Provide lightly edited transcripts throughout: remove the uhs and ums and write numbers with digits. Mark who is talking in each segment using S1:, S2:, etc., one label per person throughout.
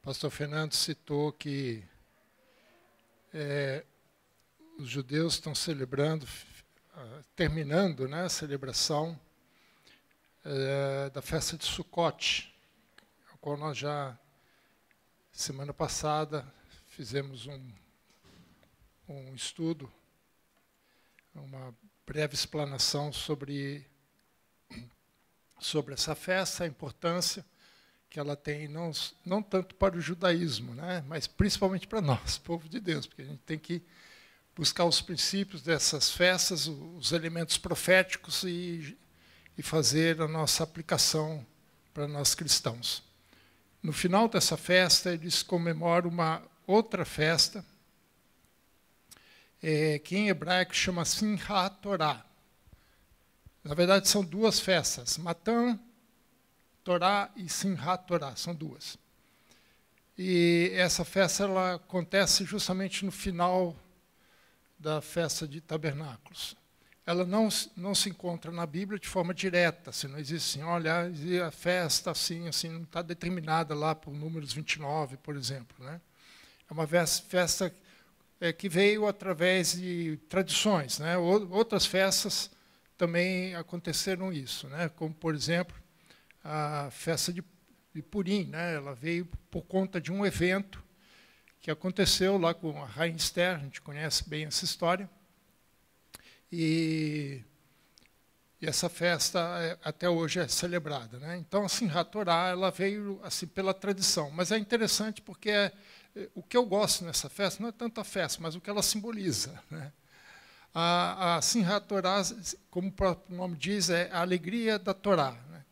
S1: pastor Fernando citou que os judeus estão celebrando, terminando, né, a celebração da festa de Sucote, a qual nós já, semana passada, fizemos um estudo, uma breve explanação sobre essa festa, a importância que ela tem, não tanto para o judaísmo, né, mas principalmente para nós, povo de Deus, porque a gente tem que buscar os princípios dessas festas, os elementos proféticos e fazer a nossa aplicação para nós cristãos. No final dessa festa, eles comemoram uma outra festa, que em hebraico chama Simchat Torah. Na verdade, são duas festas, Matan Torah e Simchat Torah, são duas. E essa festa ela acontece justamente no final da festa de tabernáculos. Ela não se encontra na Bíblia de forma direta, se não existe assim, olha, a festa assim, não está determinada lá por Números 29, por exemplo, né? É uma festa que veio através de tradições, né? Outras festas também aconteceram isso, né? Como, por exemplo, a festa de Purim, né? Ela veio por conta de um evento que aconteceu lá com a Rainha Esther, a gente conhece bem essa história, e essa festa até hoje é celebrada, né? Então, assim, a Torá ela veio assim pela tradição, mas é interessante porque o que eu gosto nessa festa não é tanto a festa, mas o que ela simboliza, né? A Simchat Torah, como o próprio nome diz, é a alegria da Torá, né?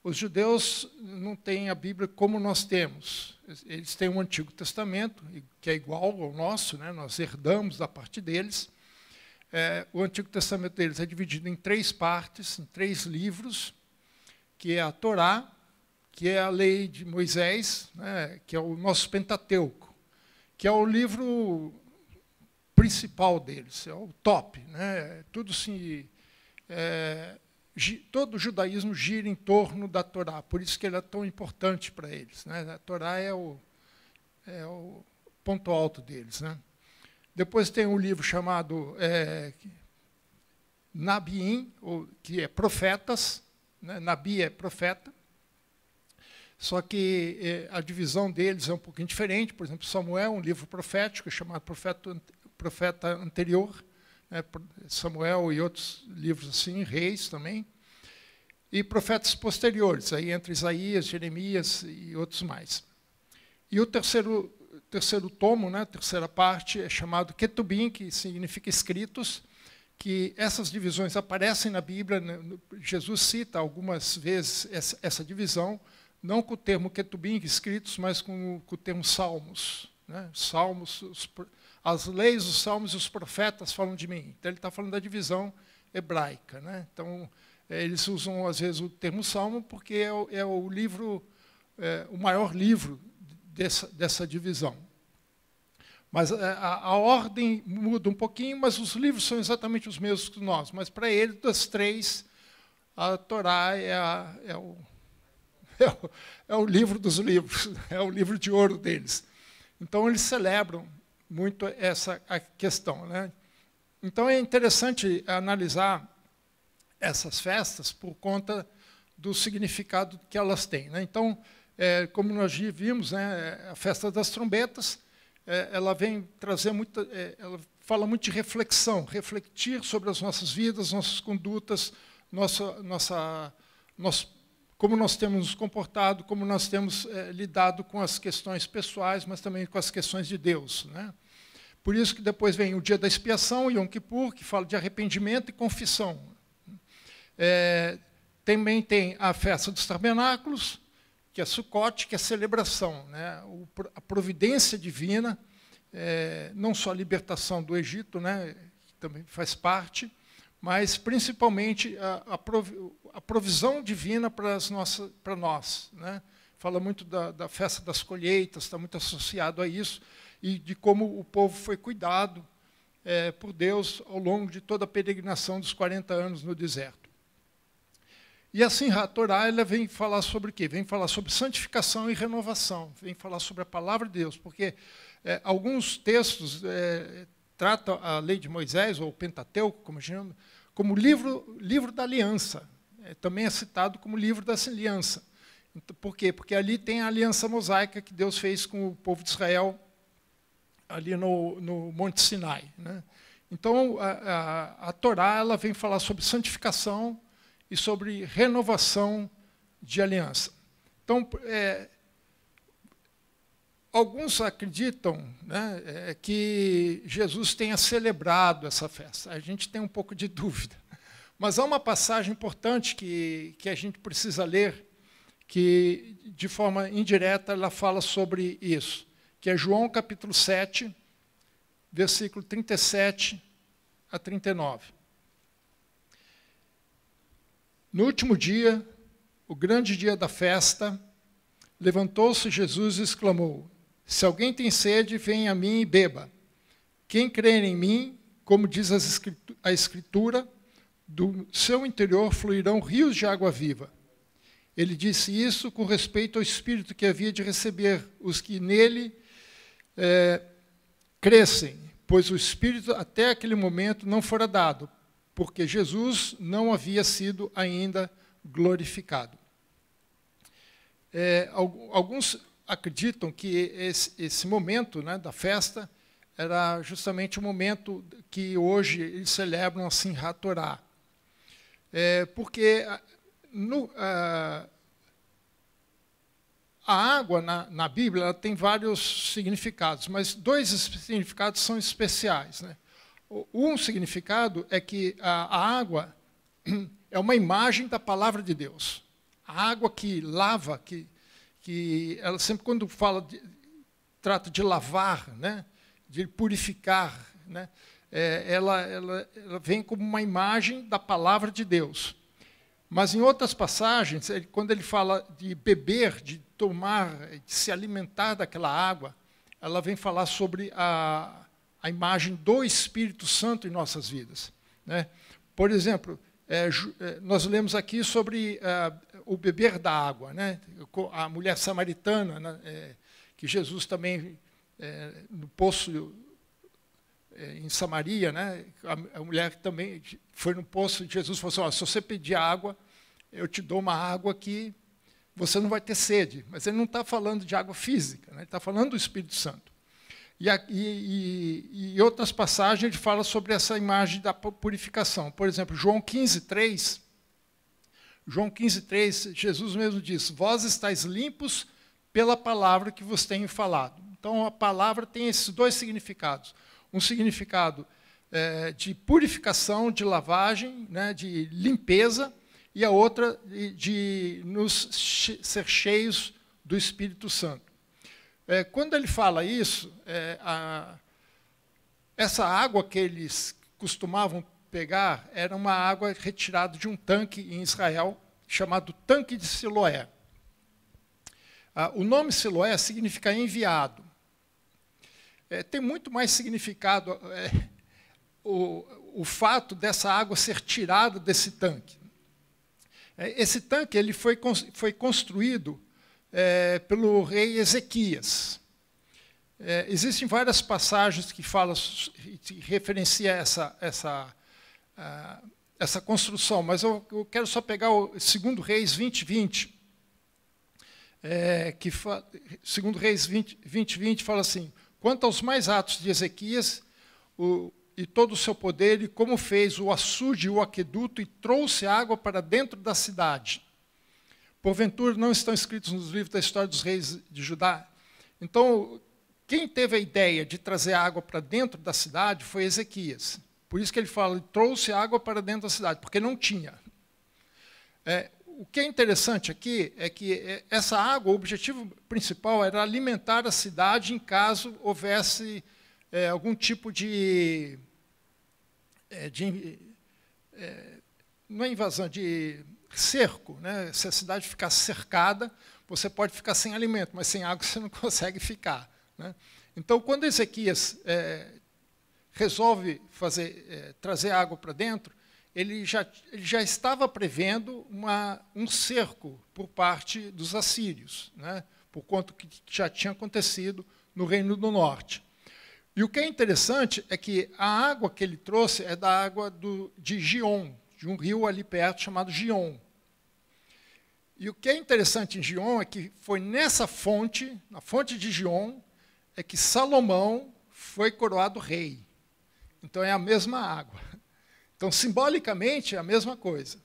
S1: Os judeus não têm a Bíblia como nós temos. Eles têm o Antigo Testamento, que é igual ao nosso, né? Nós herdamos da parte deles. O Antigo Testamento deles é dividido em 3 partes, em 3 livros, que é a Torá, que é a lei de Moisés, né? Que é o nosso Pentateuco, que é o livro principal deles, é o top, né? Todo o judaísmo gira em torno da Torá, por isso que ele é tão importante para eles, né? A Torá é o ponto alto deles, né? Depois tem um livro chamado Nabiim, que é profetas, né? Nabi é profeta, só que a divisão deles é um pouquinho diferente. Por exemplo, Samuel é um livro profético, chamado profeta anterior, né? Samuel e outros livros assim, reis também, e profetas posteriores, aí entre Isaías, Jeremias e outros mais. E o terceiro tomo, né, a terceira parte, é chamado Ketubim, que significa escritos, que essas divisões aparecem na Bíblia, né? Jesus cita algumas vezes essa divisão, não com o termo Ketubim, escritos, mas com o termo salmos, né? Salmos, as leis, os salmos e os profetas falam de mim. Então, ele está falando da divisão hebraica, né? Então, eles usam, às vezes, o termo salmo porque é o livro, o maior livro dessa divisão. Mas a ordem muda um pouquinho, mas os livros são exatamente os mesmos que nós. Mas, para ele, das 3, a Torá é o livro dos livros, é o livro de ouro deles. Então, eles celebram muito essa questão, né? Então, é interessante analisar essas festas por conta do significado que elas têm, né? Então, como nós vimos, né, a festa das trombetas, ela vem trazer ela fala muito de reflexão, refletir sobre as nossas vidas, nossas condutas, como nós temos nos comportado, como nós temos lidado com as questões pessoais, mas também com as questões de Deus, né? Por isso que depois vem o dia da expiação, Yom Kippur, que fala de arrependimento e confissão. Também tem a festa dos tabernáculos, que é Sucote, que é a celebração, né? A providência divina, não só a libertação do Egito, né? Que também faz parte, mas principalmente a provisão divina para nós, né? Fala muito da festa das colheitas, está muito associado a isso, e de como o povo foi cuidado por Deus ao longo de toda a peregrinação dos 40 anos no deserto. E assim, a Torá ela vem falar sobre o quê? Vem falar sobre santificação e renovação, vem falar sobre a palavra de Deus, porque alguns textos tratam a lei de Moisés, ou o Pentateuco, como chamamos, como livro da aliança. Também é citado como livro da aliança. Então, por quê? Porque ali tem a aliança mosaica que Deus fez com o povo de Israel, ali no Monte Sinai, né? Então, a Torá ela vem falar sobre santificação e sobre renovação de aliança. Então, alguns acreditam, né, que Jesus tenha celebrado essa festa. A gente tem um pouco de dúvida. Mas há uma passagem importante que a gente precisa ler, que, de forma indireta, ela fala sobre isso, que é João capítulo 7, versículo 37 a 39. No último dia, o grande dia da festa, levantou-se Jesus e exclamou: se alguém tem sede, venha a mim e beba. Quem crer em mim, como diz a Escritura, do seu interior fluirão rios de água viva. Ele disse isso com respeito ao Espírito que havia de receber os que nele crescem, pois o Espírito até aquele momento não fora dado, porque Jesus não havia sido ainda glorificado. Alguns acreditam que esse momento, né, da festa era justamente o momento que hoje eles celebram assim a Torá. Porque a água na Bíblia ela tem vários significados, mas dois significados são especiais, né? Um significado é que a água é uma imagem da palavra de Deus. A água que lava, que ela sempre quando trata de lavar, né, de purificar, né, ela vem como uma imagem da palavra de Deus. Mas em outras passagens, quando ele fala de beber, de tomar, de se alimentar daquela água, ela vem falar sobre a imagem do Espírito Santo em nossas vidas, né? Por exemplo, nós lemos aqui sobre o beber da água, né? A mulher samaritana, né, que Jesus também, no poço em Samaria, né, a mulher também foi no poço e Jesus falou assim: se você pedir água, eu te dou uma água que você não vai ter sede. Mas ele não está falando de água física, né, ele está falando do Espírito Santo. E outras passagens ele fala sobre essa imagem da purificação. Por exemplo, João 15:3, Jesus mesmo diz: vós estáis limpos pela palavra que vos tenho falado. Então, a palavra tem esses dois significados. Um significado de purificação, de lavagem, né, de limpeza, e a outra de nos ser cheios do Espírito Santo. Quando ele fala isso, essa água que eles costumavam pegar era uma água retirada de um tanque em Israel, chamado Tanque de Siloé. O nome Siloé significa enviado. Tem muito mais significado o fato dessa água ser tirada desse tanque. Esse tanque ele foi construído pelo rei Ezequias. Existem várias passagens que falam, que referenciam essa construção, mas eu quero só pegar o 2 Reis 20:20, que 2 Reis 20:20 fala assim: quanto aos mais atos de Ezequias e todo o seu poder, e como fez o açude e o aqueduto e trouxe água para dentro da cidade. Porventura não estão escritos nos livros da história dos reis de Judá? Então, quem teve a ideia de trazer água para dentro da cidade foi Ezequias. Por isso que ele fala, trouxe água para dentro da cidade, porque não tinha. O que é interessante aqui é que essa água, o objetivo principal era alimentar a cidade em caso houvesse algum tipo de não é invasão, de cerco, né? Se a cidade ficar cercada, você pode ficar sem alimento, mas sem água você não consegue ficar, né? Então, quando Ezequias resolve trazer água para dentro, ele já estava prevendo um cerco por parte dos assírios, né, por conta que já tinha acontecido no Reino do Norte. E o que é interessante é que a água que ele trouxe é da água de Gion, de um rio ali perto chamado Gion. E o que é interessante em Gion é que foi nessa fonte, na fonte de Gion, é que Salomão foi coroado rei. Então é a mesma água. Então, simbolicamente, é a mesma coisa.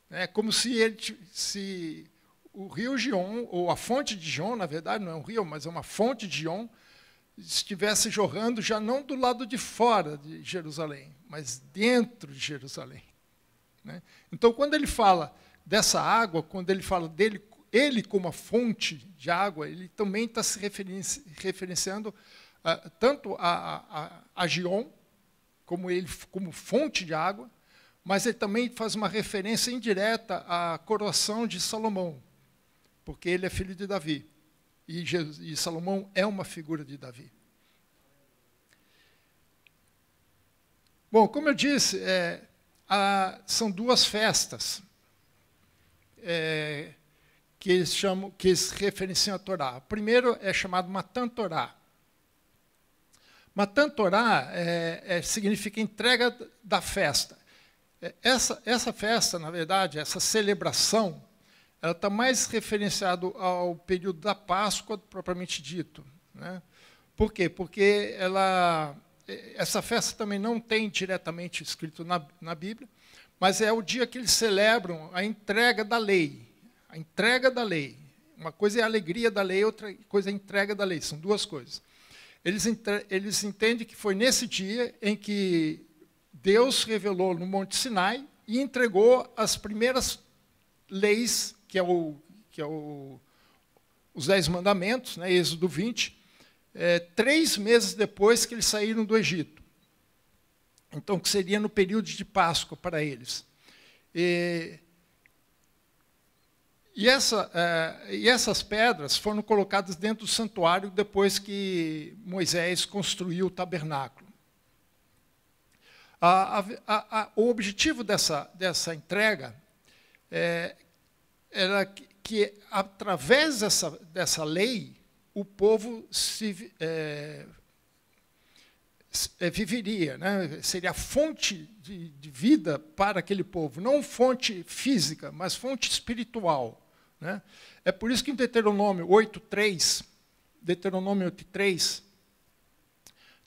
S1: É como se o rio Gion, ou a fonte de Gion, na verdade, não é um rio, mas é uma fonte de Gion, estivesse jorrando já não do lado de fora de Jerusalém, mas dentro de Jerusalém. Né? Então, quando ele fala dessa água, quando ele fala dele, ele como a fonte de água, ele também está se referenciando tanto a Gion, como fonte de água, mas ele também faz uma referência indireta à coroação de Salomão, porque ele é filho de Davi, e Salomão é uma figura de Davi. Bom, como eu disse, são duas festas que eles referenciam a Torá. O primeiro é chamado Matan Torá. Matan Torá significa entrega da festa. Essa festa, na verdade, essa celebração, ela está mais referenciada ao período da Páscoa, propriamente dito. Né? Por quê? Porque essa festa também não tem diretamente escrito na Bíblia, mas é o dia que eles celebram a entrega da lei. A entrega da lei. Uma coisa é a alegria da lei, outra coisa é a entrega da lei. São duas coisas. Eles entendem que foi nesse dia em que Deus revelou no Monte Sinai e entregou as primeiras leis, que é os 10 mandamentos, né, Êxodo 20, 3 meses depois que eles saíram do Egito. Então, que seria no período de Páscoa para eles. E essas pedras foram colocadas dentro do santuário depois que Moisés construiu o tabernáculo. O objetivo dessa entrega era que, através dessa lei, o povo viveria, né? Seria a fonte de vida para aquele povo, não fonte física, mas fonte espiritual. Né? É por isso que em Deuteronômio 8:3,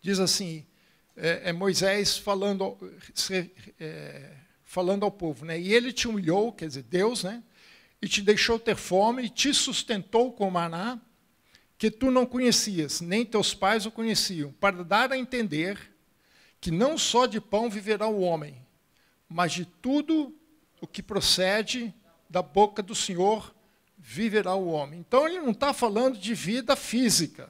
S1: diz assim, Moisés falando ao povo, né? E ele te humilhou, quer dizer, Deus, né? E te deixou ter fome, e te sustentou com maná, que tu não conhecias, nem teus pais o conheciam, para dar a entender que não só de pão viverá o homem, mas de tudo o que procede da boca do Senhor viverá o homem. Então, ele não está falando de vida física.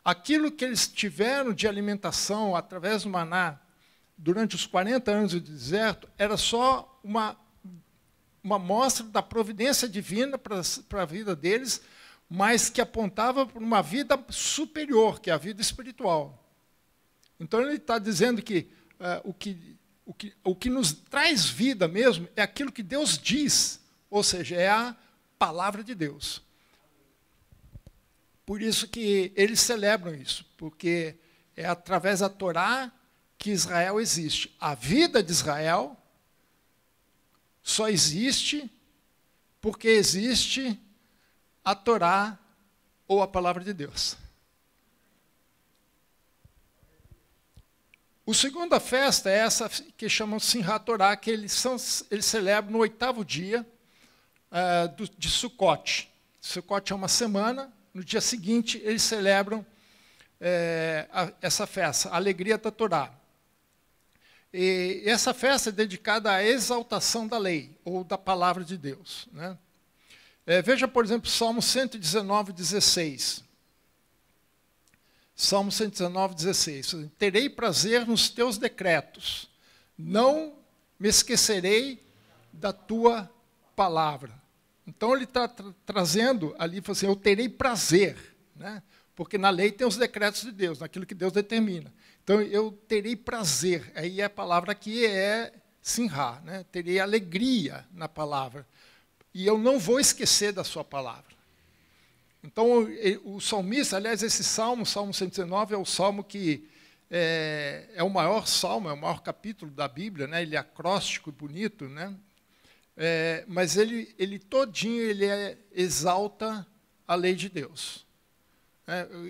S1: Aquilo que eles tiveram de alimentação através do maná durante os 40 anos do deserto era só uma mostra da providência divina para a vida deles, mas que apontava para uma vida superior, que é a vida espiritual. Então, ele está dizendo que o que nos traz vida mesmo é aquilo que Deus diz, ou seja, é a palavra de Deus. Por isso que eles celebram isso, porque é através da Torá que Israel existe. A vida de Israel só existe porque existe a Torá ou a palavra de Deus. A segunda festa é essa que chamam Simchat Torá, que eles celebram no 8º dia de Sucote. Sucote é uma semana, no dia seguinte eles celebram essa festa, a alegria da Torá. E essa festa é dedicada à exaltação da lei, ou da palavra de Deus. Né? Veja, por exemplo, Salmo 119:16. Salmo 119:16. Terei prazer nos teus decretos, não me esquecerei da tua palavra. Então, ele está trazendo ali, assim, eu terei prazer. Né? porque na lei tem os decretos de Deus, naquilo que Deus determina. Então, eu terei prazer, aí a palavra aqui é simha, né? Terei alegria na palavra, e eu não vou esquecer da sua palavra. Então, o salmista, aliás, esse salmo, Salmo 119, é o salmo que é o maior salmo, é o maior capítulo da Bíblia, né? Ele é acróstico e bonito, né? Mas ele todinho exalta a lei de Deus.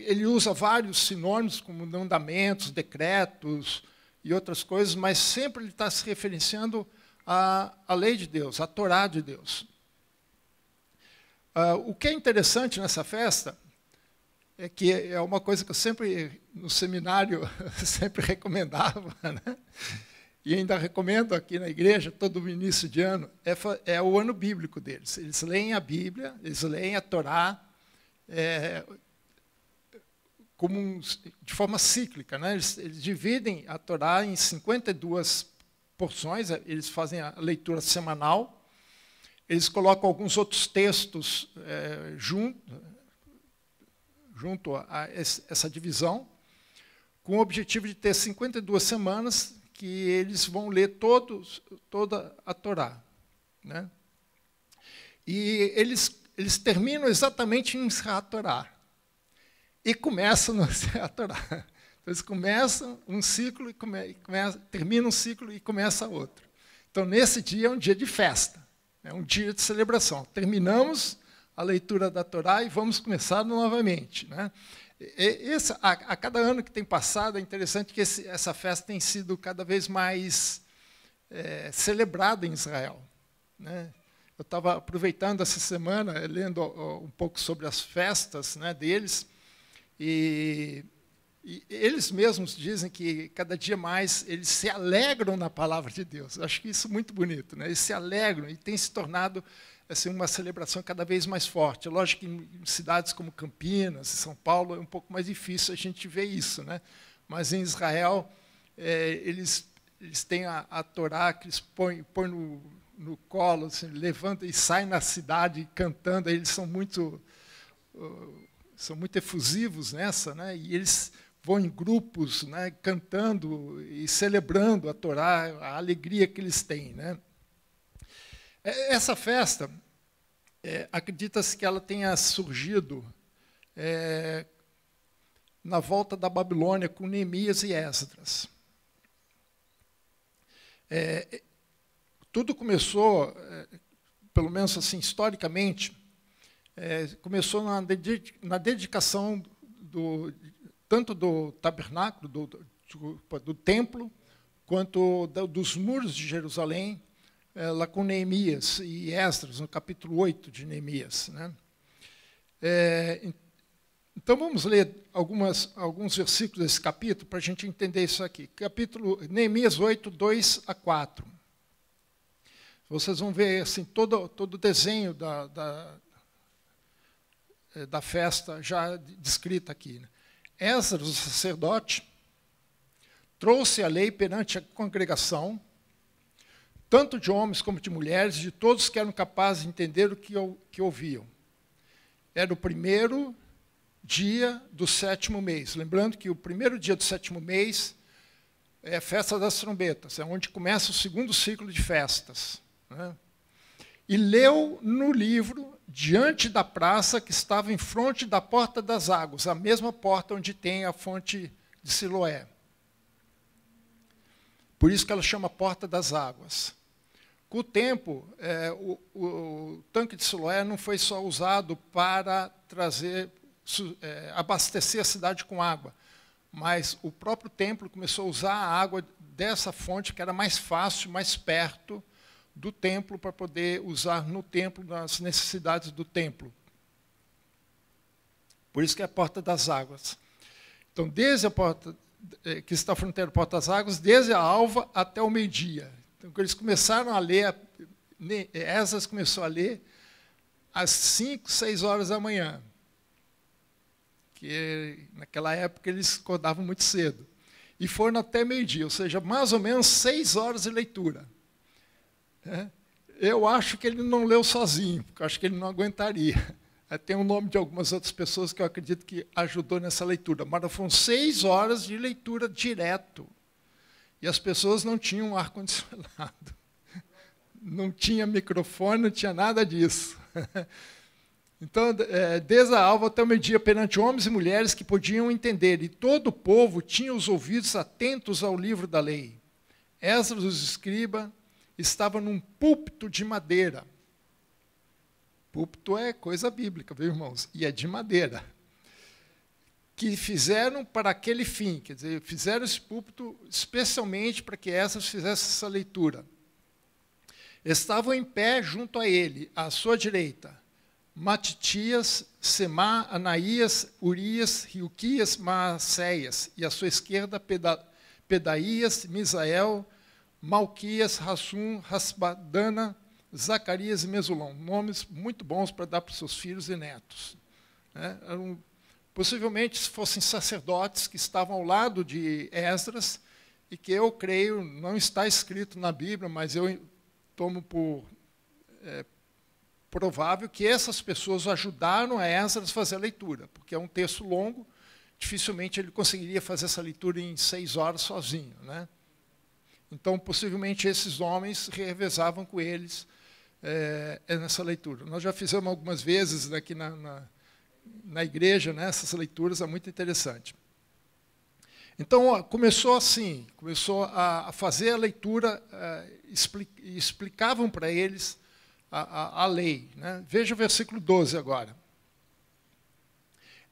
S1: Ele usa vários sinônimos, como mandamentos, decretos e outras coisas, mas sempre ele está se referenciando à lei de Deus, à Torá de Deus. O que é interessante nessa festa é que é uma coisa que eu sempre, no seminário, sempre recomendava, né? E ainda recomendo aqui na igreja, todo início de ano, é o ano bíblico deles. Eles leem a Bíblia, eles leem a Torá, de forma cíclica, né? Eles dividem a Torá em 52 porções, eles fazem a leitura semanal, eles colocam alguns outros textos junto a essa divisão, com o objetivo de ter 52 semanas que eles vão ler toda a Torá, né? E eles terminam exatamente em a Torá. E começam a Torá. Então, eles começam um ciclo, terminam um ciclo e começa outro. Então, nesse dia é um dia de festa, é um dia de celebração. Terminamos a leitura da Torá e vamos começar novamente, né? A cada ano que tem passado, é interessante que essa festa tem sido cada vez mais celebrada em Israel, né? Eu estava aproveitando essa semana, lendo um pouco sobre as festas, né, deles, e eles mesmos dizem que cada dia mais eles se alegram na palavra de Deus. Eu acho que isso é muito bonito, né? Eles se alegram e tem se tornado assim, uma celebração cada vez mais forte. Lógico que em cidades como Campinas, São Paulo, é um pouco mais difícil a gente ver isso, né? Mas em Israel, eles têm a Torá que eles põem no colo, assim, levantam e saem na cidade cantando. Eles são muito efusivos nessa, né? E eles vão em grupos, né, cantando e celebrando a Torá, a alegria que eles têm, né? Essa festa, acredita-se que ela tenha surgido na volta da Babilônia com Neemias e Esdras. Tudo começou, pelo menos assim, historicamente, começou na dedicação tanto do tabernáculo, do templo, quanto dos muros de Jerusalém, lá com Neemias e Esdras, no capítulo 8 de Neemias, né? Então, vamos ler alguns versículos desse capítulo para a gente entender isso aqui. Neemias 8, 2 a 4. Vocês vão ver assim, todo o desenho da festa já descrita aqui, né? Esdras, o sacerdote, trouxe a lei perante a congregação, tanto de homens como de mulheres, de todos que eram capazes de entender o que ouviam. Era o primeiro dia do 7º mês. Lembrando que o primeiro dia do 7º mês é a festa das trombetas, é onde começa o segundo ciclo de festas, né? E leu no livro, diante da praça que estava em frente da porta das águas, a mesma porta onde tem a fonte de Siloé. Por isso que ela chama Porta das Águas. Com o tempo, o tanque de Siloé não foi só usado para abastecer a cidade com água, mas o próprio templo começou a usar a água dessa fonte, que era mais fácil, mais perto do templo, para poder usar no templo, nas necessidades do templo. Por isso que é a Porta das Águas. Então, desde a porta, que está à fronteira da Porta das Águas, desde a alva até o meio-dia. Então, quando eles começaram a ler, Esdras começou a ler às 5, 6 horas da manhã. Que naquela época eles acordavam muito cedo. E foram até meio-dia, ou seja, mais ou menos 6 horas de leitura. Eu acho que ele não leu sozinho, porque eu acho que ele não aguentaria. Tem o nome de algumas outras pessoas que eu acredito que ajudou nessa leitura. Mas foram 6 horas de leitura direto. E as pessoas não tinham ar-condicionado. Não tinha microfone, não tinha nada disso. Então, desde a alva até o meio-dia, perante homens e mulheres que podiam entender, e todo o povo tinha os ouvidos atentos ao livro da lei. Esdras, o escriba, estava num púlpito de madeira. Púlpito é coisa bíblica, viu, irmãos? E é de madeira. Que fizeram para aquele fim, quer dizer, fizeram esse púlpito especialmente para que Esdras fizesse essa leitura. Estavam em pé junto a ele, à sua direita, Matitias, Semá, Anaías, Urias, Hilquias, Maacéias, e à sua esquerda Pedaías, Misael, Malquias, Hassum, Rasbadana, Zacarias e Mesulão. Nomes muito bons para dar para os seus filhos e netos. Possivelmente fossem sacerdotes que estavam ao lado de Esdras, e que eu creio, não está escrito na Bíblia, mas eu tomo por provável que essas pessoas ajudaram a Esdras a fazer a leitura, porque é um texto longo, dificilmente ele conseguiria fazer essa leitura em 6 horas sozinho. Então, possivelmente, esses homens revezavam com eles nessa leitura. Nós já fizemos algumas vezes aqui na igreja, essas leituras, é muito interessante. Então, começou assim, começou a fazer a leitura, explicavam para eles a lei. Veja o versículo 12 agora.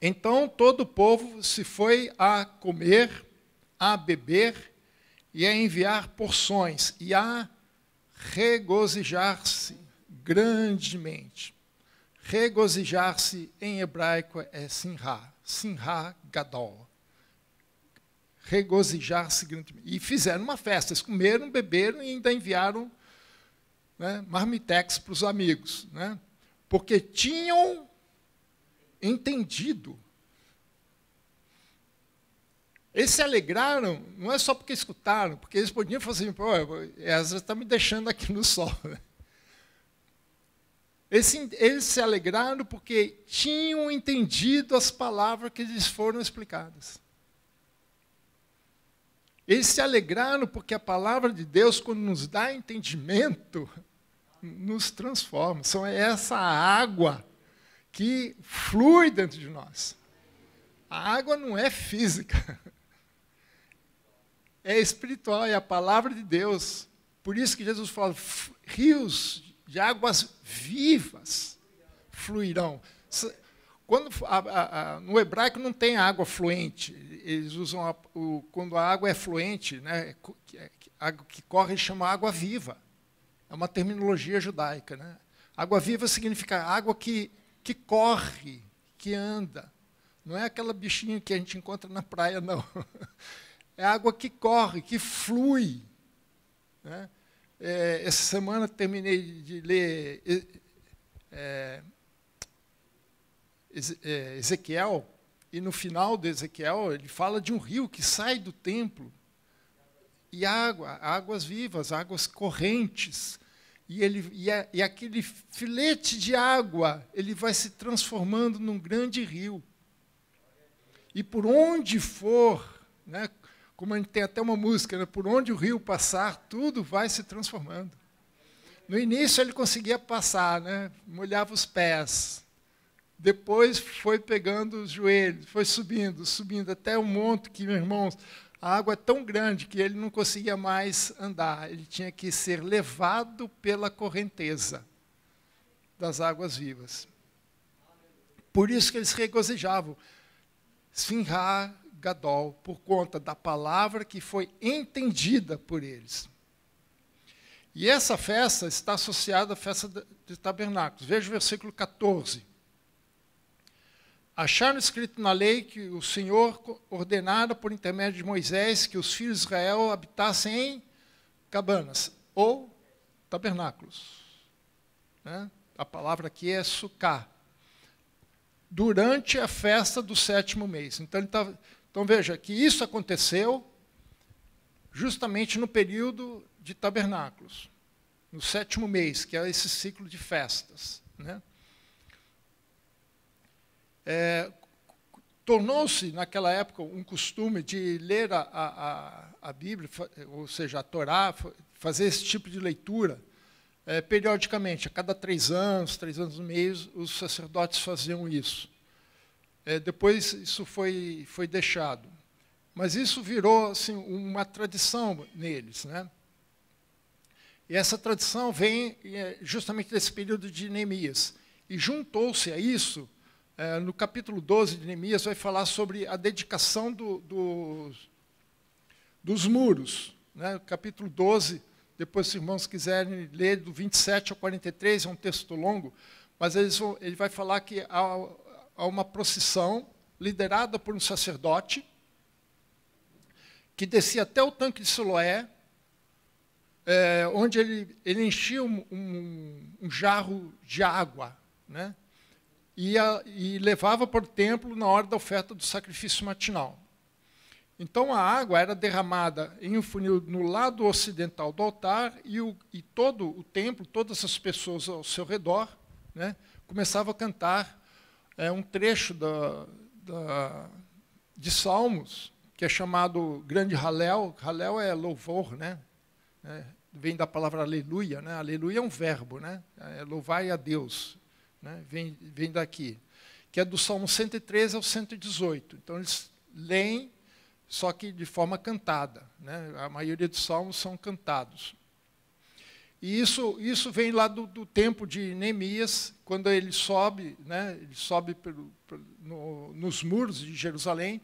S1: Então, todo o povo se foi a comer, a beber e a enviar porções, e a regozijar-se grandemente. Regozijar-se em hebraico é simha, simha gadol. Regozijar-se grandemente. E fizeram uma festa, eles comeram, beberam e ainda enviaram marmitex para os amigos, porque tinham entendido. Eles se alegraram, não é só porque escutaram, porque eles podiam falar assim, Esdras está me deixando aqui no sol. Eles se alegraram porque tinham entendido as palavras que lhes foram explicadas. Eles se alegraram porque a palavra de Deus, quando nos dá entendimento, nos transforma. São essa água que flui dentro de nós. A água não é física. É espiritual, é a palavra de Deus. Por isso que Jesus fala, rios de águas vivas fluirão. No hebraico não tem água fluente. Eles usam, quando a água é fluente, água que corre, eles chamam água viva. É uma terminologia judaica. Água viva significa água que corre, que anda. Não é aquela bichinha que a gente encontra na praia, não. É água que corre, que flui. Essa semana terminei de ler Ezequiel, e no final de Ezequiel ele fala de um rio que sai do templo, e águas vivas, águas correntes, e aquele filete de água, ele vai se transformando num grande rio. E por onde for, como a gente tem até uma música, por onde o rio passar, tudo vai se transformando. No início ele conseguia passar, molhava os pés. Depois foi pegando os joelhos, foi subindo, até um monte que, meus irmãos, a água é tão grande que ele não conseguia mais andar. Ele tinha que ser levado pela correnteza das águas vivas. Por isso que eles regozijavam. Simha Gadol, por conta da palavra que foi entendida por eles. E essa festa está associada à festa de tabernáculos. Veja o versículo 14. Acharam escrito na lei que o Senhor ordenara por intermédio de Moisés que os filhos de Israel habitassem em cabanas, ou tabernáculos. A palavra aqui é suká. Durante a festa do 7º mês. Então veja que isso aconteceu justamente no período de tabernáculos, no 7º mês, que é esse ciclo de festas. Tornou-se, naquela época, um costume de ler a Bíblia, ou seja, a Torá, fazer esse tipo de leitura periodicamente. A cada 3 anos e meio, os sacerdotes faziam isso. Depois isso foi deixado. Mas isso virou assim, uma tradição neles, né? E essa tradição vem justamente desse período de Neemias. E juntou-se a isso, no capítulo 12 de Neemias, vai falar sobre a dedicação dos muros. Né? O capítulo 12, depois, se os irmãos quiserem ler, do 27 ao 43, é um texto longo, mas ele vai falar que há uma procissão liderada por um sacerdote que descia até o tanque de Siloé, onde ele enchia um jarro de água, né? E levava para o templo na hora da oferta do sacrifício matinal. Então, a água era derramada em um funil no lado ocidental do altar e todo o templo, todas as pessoas ao seu redor, né, começavam a cantar um trecho de Salmos, que é chamado Grande Halel. Halel é louvor, né? Vem da palavra aleluia, né? Aleluia é um verbo, né? Louvai a Deus, né? Vem daqui, que é do Salmo 113 ao 118. Então, eles leem, só que de forma cantada, né? A maioria dos salmos são cantados. E isso vem lá do tempo de Neemias, quando ele sobe, né? Ele sobe nos muros de Jerusalém.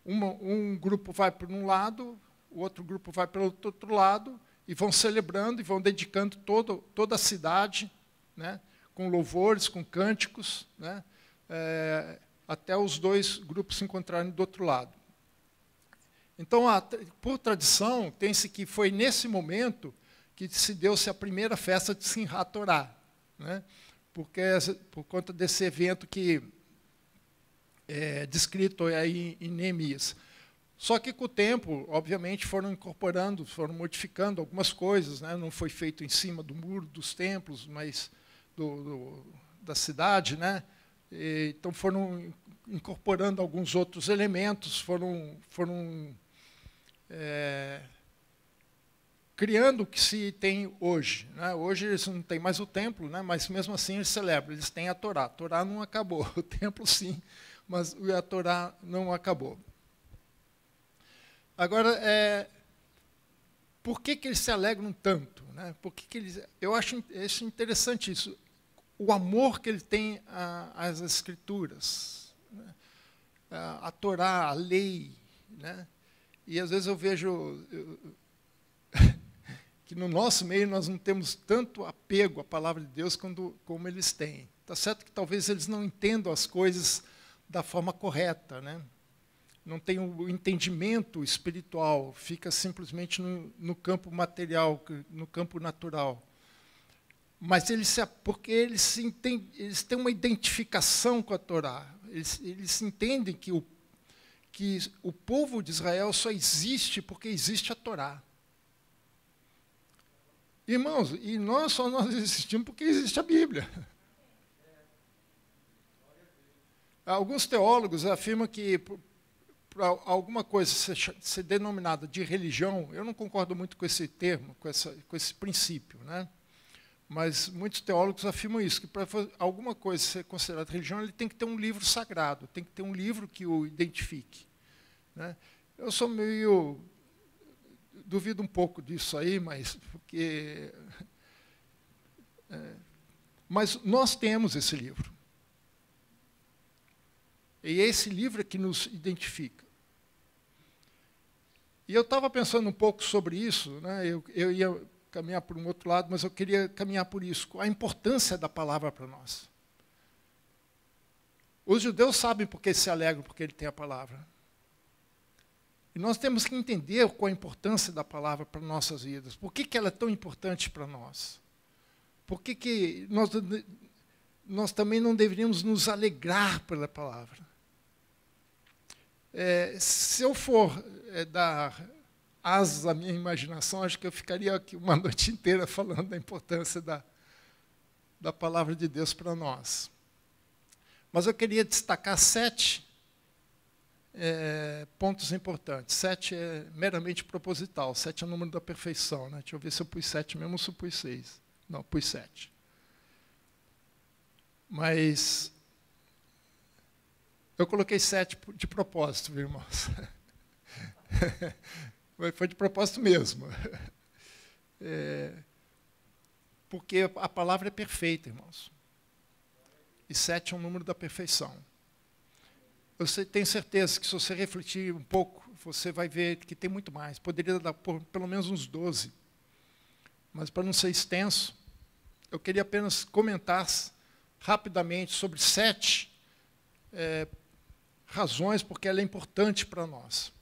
S1: Um grupo vai para um lado, o outro grupo vai para o outro lado, e vão celebrando e vão dedicando toda a cidade, né, com louvores, com cânticos, né, até os dois grupos se encontrarem do outro lado. Então, por tradição, tem-se que foi nesse momento que se deu-se a primeira festa de Simchat Torá, né, porque por conta desse evento que é descrito aí em Neemias. Só que, com o tempo, obviamente, foram incorporando, foram modificando algumas coisas, né? Não foi feito em cima do muro dos templos, mas da cidade, né? Então, foram incorporando alguns outros elementos, foram criando o que se tem hoje, né? Hoje eles não têm mais o templo, né? Mas, mesmo assim, eles celebram, eles têm a Torá. A Torá não acabou, o templo, sim, mas a Torá não acabou. Agora, por que eles se alegram tanto? Né? Eu acho interessante isso, o amor que ele tem às Escrituras, né? A Torá, a lei. Né? E, às vezes, eu vejo que, no nosso meio, nós não temos tanto apego à palavra de Deus como eles têm. Está certo que, talvez, eles não entendam as coisas da forma correta, né? Não tem o entendimento espiritual, fica simplesmente no campo material, no campo natural. Mas porque eles têm uma identificação com a Torá. Eles entendem que o povo de Israel só existe porque existe a Torá. Irmãos, e nós existimos porque existe a Bíblia. Alguns teólogos afirmam que para alguma coisa ser denominada de religião, eu não concordo muito com esse termo, com esse princípio, né? Mas muitos teólogos afirmam isso, que para alguma coisa ser considerada religião, ele tem que ter um livro sagrado, tem que ter um livro que o identifique. Né? Eu sou meio... duvido um pouco disso aí, mas nós temos esse livro. E é esse livro que nos identifica. E eu estava pensando um pouco sobre isso, né? Eu ia caminhar por um outro lado, mas eu queria caminhar por isso, a importância da palavra para nós. Os judeus sabem por que se alegram, porque ele tem a palavra. E nós temos que entender qual a importância da palavra para nossas vidas. Por que ela é tão importante para nós? Por que nós também não deveríamos nos alegrar pela palavra? Se eu for dar asas à minha imaginação, acho que eu ficaria aqui uma noite inteira falando da importância da palavra de Deus para nós. Mas eu queria destacar 7 pontos importantes. 7 é meramente proposital. 7 é o número da perfeição. Né? Deixa eu ver se eu pus 7 mesmo ou se eu pus 6. Não, pus 7. Mas eu coloquei 7 de propósito, viu, irmãos? Foi de propósito mesmo. Porque a palavra é perfeita, irmãos. E 7 é um número da perfeição. Eu tenho certeza que se você refletir um pouco, você vai ver que tem muito mais. Poderia dar pelo menos uns 12. Mas para não ser extenso, eu queria apenas comentar rapidamente sobre 7 razões porque ela é importante para nós.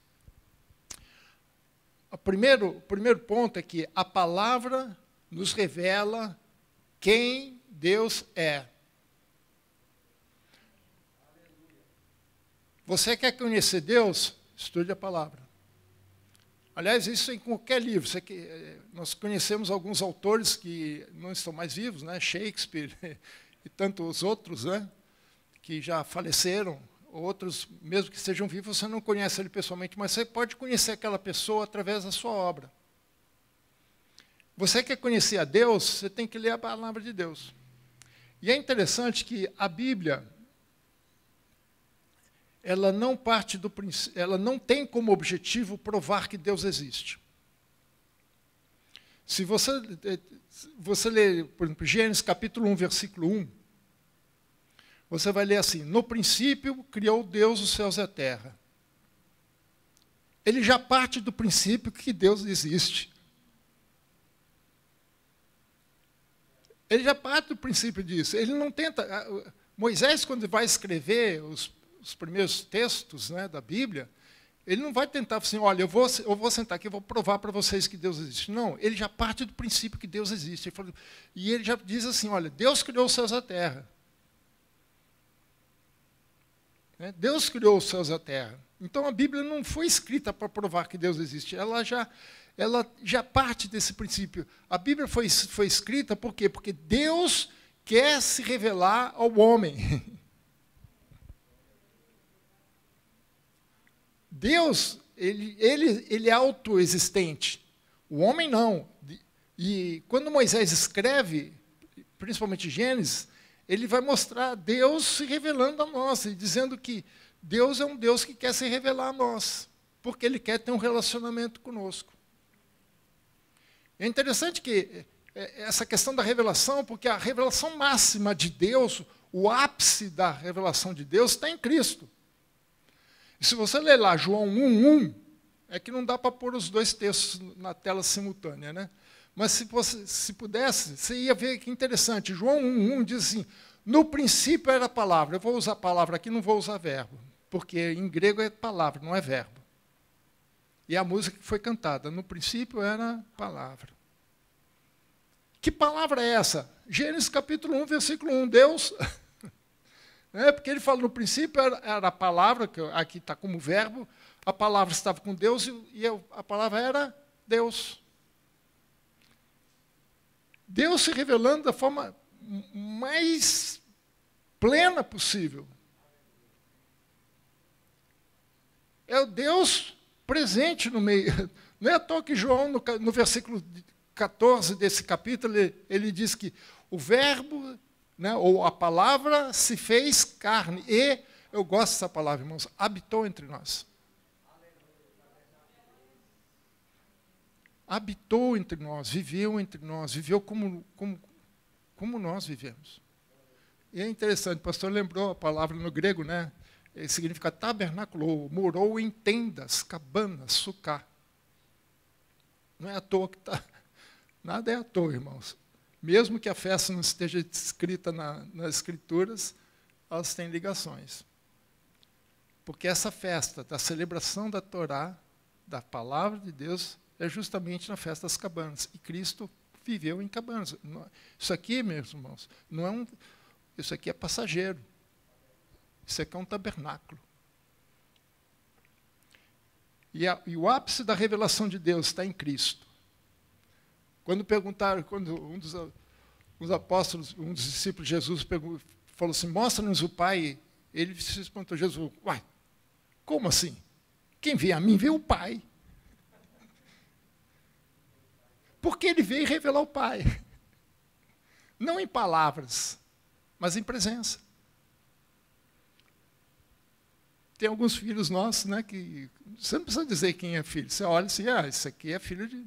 S1: O primeiro ponto é que a palavra nos revela quem Deus é. Você quer conhecer Deus? Estude a palavra. Aliás, isso em qualquer livro. Nós conhecemos alguns autores que não estão mais vivos, né? Shakespeare e tantos outros, né? Que já faleceram. Outros, mesmo que estejam vivos, você não conhece ele pessoalmente, mas você pode conhecer aquela pessoa através da sua obra. Você quer conhecer a Deus, você tem que ler a palavra de Deus. E é interessante que a Bíblia, ela não tem como objetivo provar que Deus existe. Se você ler, por exemplo, Gênesis capítulo 1, versículo 1, você vai ler assim: no princípio criou Deus os céus e a terra. Ele já parte do princípio que Deus existe. Ele já parte do princípio disso. Ele não tenta... Moisés, quando vai escrever os primeiros textos, né, da Bíblia, ele não vai tentar assim, olha, eu vou sentar aqui e vou provar para vocês que Deus existe. Não, ele já parte do princípio que Deus existe. E ele já diz assim, olha, Deus criou os céus e a terra. Deus criou os céus e a terra. Então a Bíblia não foi escrita para provar que Deus existe. Ela já parte desse princípio. A Bíblia foi escrita por quê? Porque Deus quer se revelar ao homem. Deus, ele é autoexistente. O homem não. E quando Moisés escreve, principalmente Gênesis, ele vai mostrar Deus se revelando a nós, e dizendo que Deus é um Deus que quer se revelar a nós, porque Ele quer ter um relacionamento conosco. É interessante que essa questão da revelação, porque a revelação máxima de Deus, o ápice da revelação de Deus está em Cristo. E se você ler lá João 1:1, é que não dá para pôr os dois textos na tela simultânea, né? Mas se pudesse, você ia ver que interessante. João 1:1 diz assim, no princípio era a palavra. Eu vou usar a palavra aqui, não vou usar verbo, porque em grego é palavra, não é verbo. E a música que foi cantada, no princípio era a palavra. Que palavra é essa? Gênesis capítulo 1, versículo 1, Deus. Porque ele fala, no princípio era a palavra, que aqui está como verbo, a palavra estava com Deus e a palavra era Deus. Deus se revelando da forma mais plena possível. É o Deus presente no meio. Não é à toa que João, no versículo 14 desse capítulo, ele diz que o verbo, né, ou a palavra, se fez carne. E, eu gosto dessa palavra, irmãos, habitou entre nós. Habitou entre nós, viveu como nós vivemos. E é interessante, o pastor lembrou a palavra no grego, né? Significa tabernaculou, morou em tendas, cabanas, sucá. Não é à toa que está... Nada é à toa, irmãos. Mesmo que a festa não esteja escrita nas Escrituras, elas têm ligações. Porque essa festa da celebração da Torá, da palavra de Deus, é justamente na festa das cabanas. E Cristo viveu em cabanas. Isso aqui, meus irmãos, isso aqui é passageiro. Isso aqui é um tabernáculo. E o ápice da revelação de Deus está em Cristo. Quando um dos apóstolos, um dos discípulos de Jesus falou assim, mostra-nos o Pai, Ele se espantou. Jesus, uai, como assim? Quem vê a mim, vê o Pai. Porque ele veio revelar o Pai. Não em palavras, mas em presença. Tem alguns filhos nossos, né, que você não precisa dizer quem é filho. Você olha assim, esse aqui é filho de...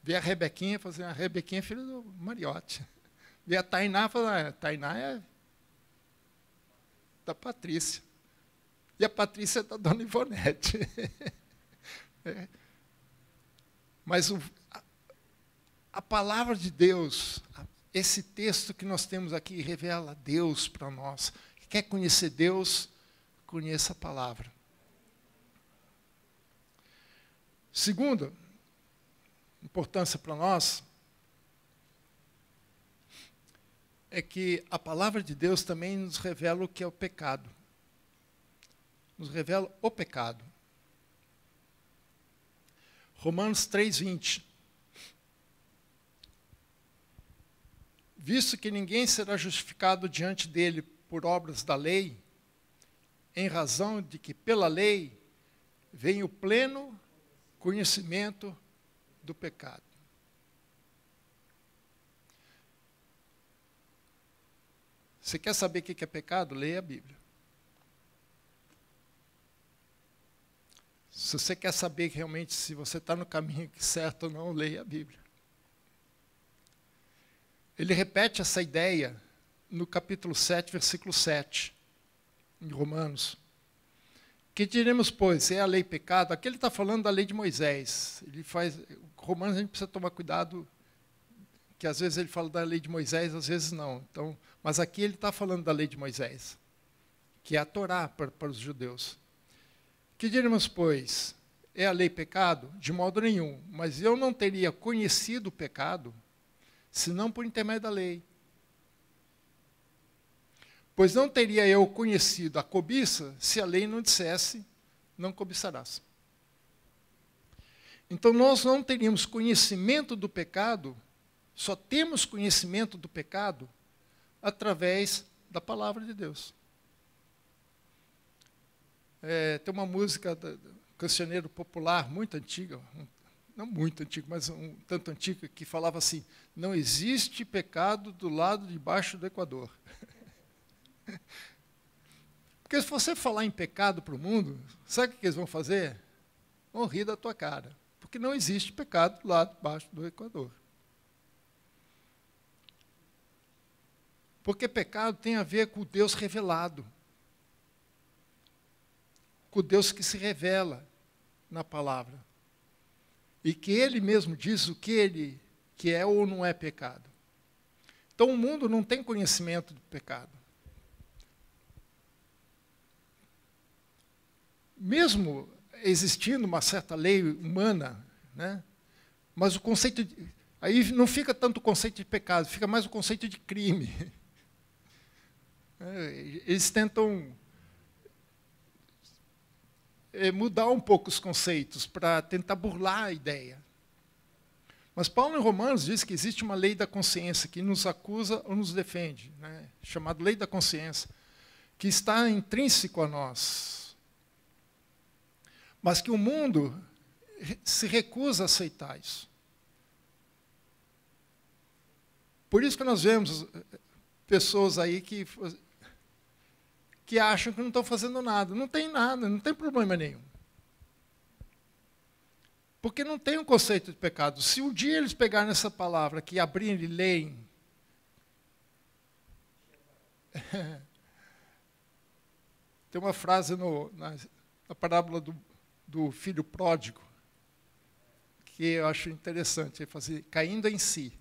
S1: Vê a Rebequinha, fala assim, a Rebequinha é filha do Mariotti. Vê a Tainá, fala, a Tainá é da Patrícia. E a Patrícia é da Dona Ivonete. É. Mas a palavra de Deus, esse texto que nós temos aqui, revela Deus para nós. Quer conhecer Deus? Conheça a palavra. Segunda importância para nós é que a palavra de Deus também nos revela o que é o pecado. Nos revela o pecado. Romanos 3:20. Visto que ninguém será justificado diante dele por obras da lei, em razão de que pela lei vem o pleno conhecimento do pecado. Você quer saber o que é pecado? Leia a Bíblia. Se você quer saber realmente se você está no caminho certo ou não, leia a Bíblia. Ele repete essa ideia no capítulo 7, versículo 7, em Romanos. Que diremos, pois, é a lei pecado? Aqui ele está falando da lei de Moisés. Romanos a gente precisa tomar cuidado, que às vezes ele fala da lei de Moisés, às vezes não. Então, mas aqui ele está falando da lei de Moisés, que é a Torá para os judeus. Que diremos, pois, é a lei pecado? De modo nenhum. Mas eu não teria conhecido o pecado, senão por intermédio da lei. Pois não teria eu conhecido a cobiça, se a lei não dissesse, não cobiçarás. Então nós não teríamos conhecimento do pecado, só temos conhecimento do pecado através da palavra de Deus. Tem uma música do cancioneiro popular muito antiga, não muito antiga, mas um tanto antiga, que falava assim: não existe pecado do lado de baixo do Equador. Porque se você falar em pecado para o mundo, sabe o que eles vão fazer? Vão rir da tua cara. Porque não existe pecado do lado de baixo do Equador. Porque pecado tem a ver com o Deus revelado. Com o Deus que se revela na palavra. E que Ele mesmo diz o que é ou não é pecado. Então o mundo não tem conhecimento do pecado. Mesmo existindo uma certa lei humana, né, mas o conceito aí não fica tanto o conceito de pecado, fica mais o conceito de crime. Eles tentam mudar um pouco os conceitos para tentar burlar a ideia. Mas Paulo em Romanos diz que existe uma lei da consciência que nos acusa ou nos defende, né, chamada lei da consciência, que está intrínseco a nós. Mas que o mundo se recusa a aceitar isso. Por isso que nós vemos pessoas aí que acham que não estão fazendo nada. Não tem nada, não tem problema nenhum. Porque não tem um conceito de pecado. Se um dia eles pegarem essa palavra aqui, abrirem e leem, tem uma frase na parábola do filho pródigo, que eu acho interessante, ele fala assim: caindo em si.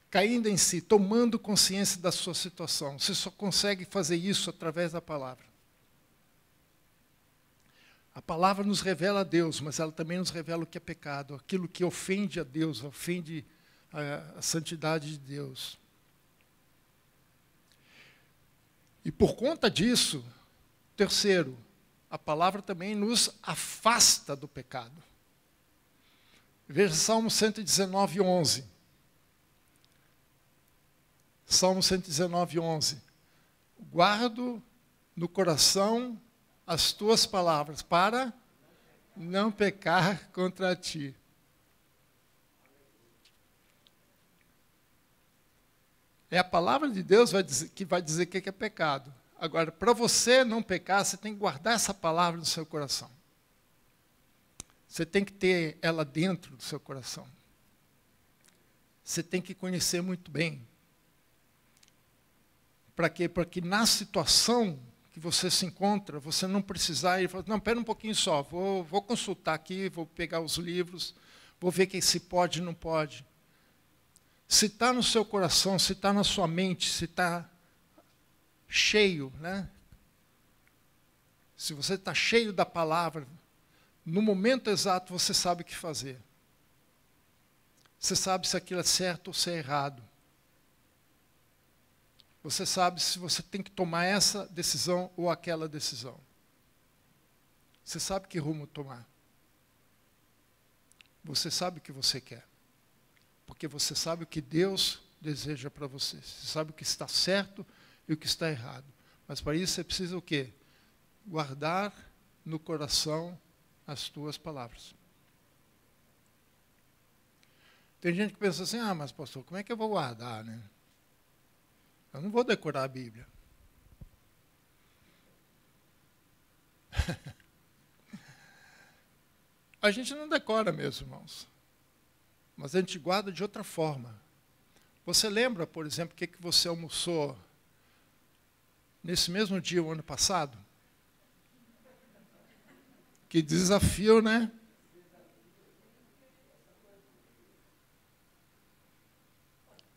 S1: Caindo em si, tomando consciência da sua situação. Você só consegue fazer isso através da palavra. A palavra nos revela a Deus, mas ela também nos revela o que é pecado, aquilo que ofende a Deus, ofende a santidade de Deus. E por conta disso, terceiro, a palavra também nos afasta do pecado. Veja Salmo 119, 11. Salmo 119, 11. Guardo no coração as tuas palavras para não pecar contra ti. É a palavra de Deus que vai dizer o que é pecado. Agora, para você não pecar, você tem que guardar essa palavra no seu coração. Você tem que ter ela dentro do seu coração. Você tem que conhecer muito bem. Para quê? Para que na situação que você se encontra, você não precisar ir e falar, não, espera um pouquinho só, vou consultar aqui, vou pegar os livros, vou ver que se pode ou não pode. Se está no seu coração, se está na sua mente, se está cheio, né? Se você está cheio da palavra, no momento exato você sabe o que fazer. Você sabe se aquilo é certo ou se é errado. Você sabe se você tem que tomar essa decisão ou aquela decisão. Você sabe que rumo tomar. Você sabe o que você quer. Porque você sabe o que Deus deseja para você. Você sabe o que está certo e o que está errado. Mas para isso você precisa o quê? Guardar no coração as tuas palavras. Tem gente que pensa assim, mas pastor, como é que eu vou guardar, né? Eu não vou decorar a Bíblia. A gente não decora mesmo, irmãos. Mas a gente guarda de outra forma. Você lembra, por exemplo, o que você almoçou nesse mesmo dia, o ano passado? Que desafio, né?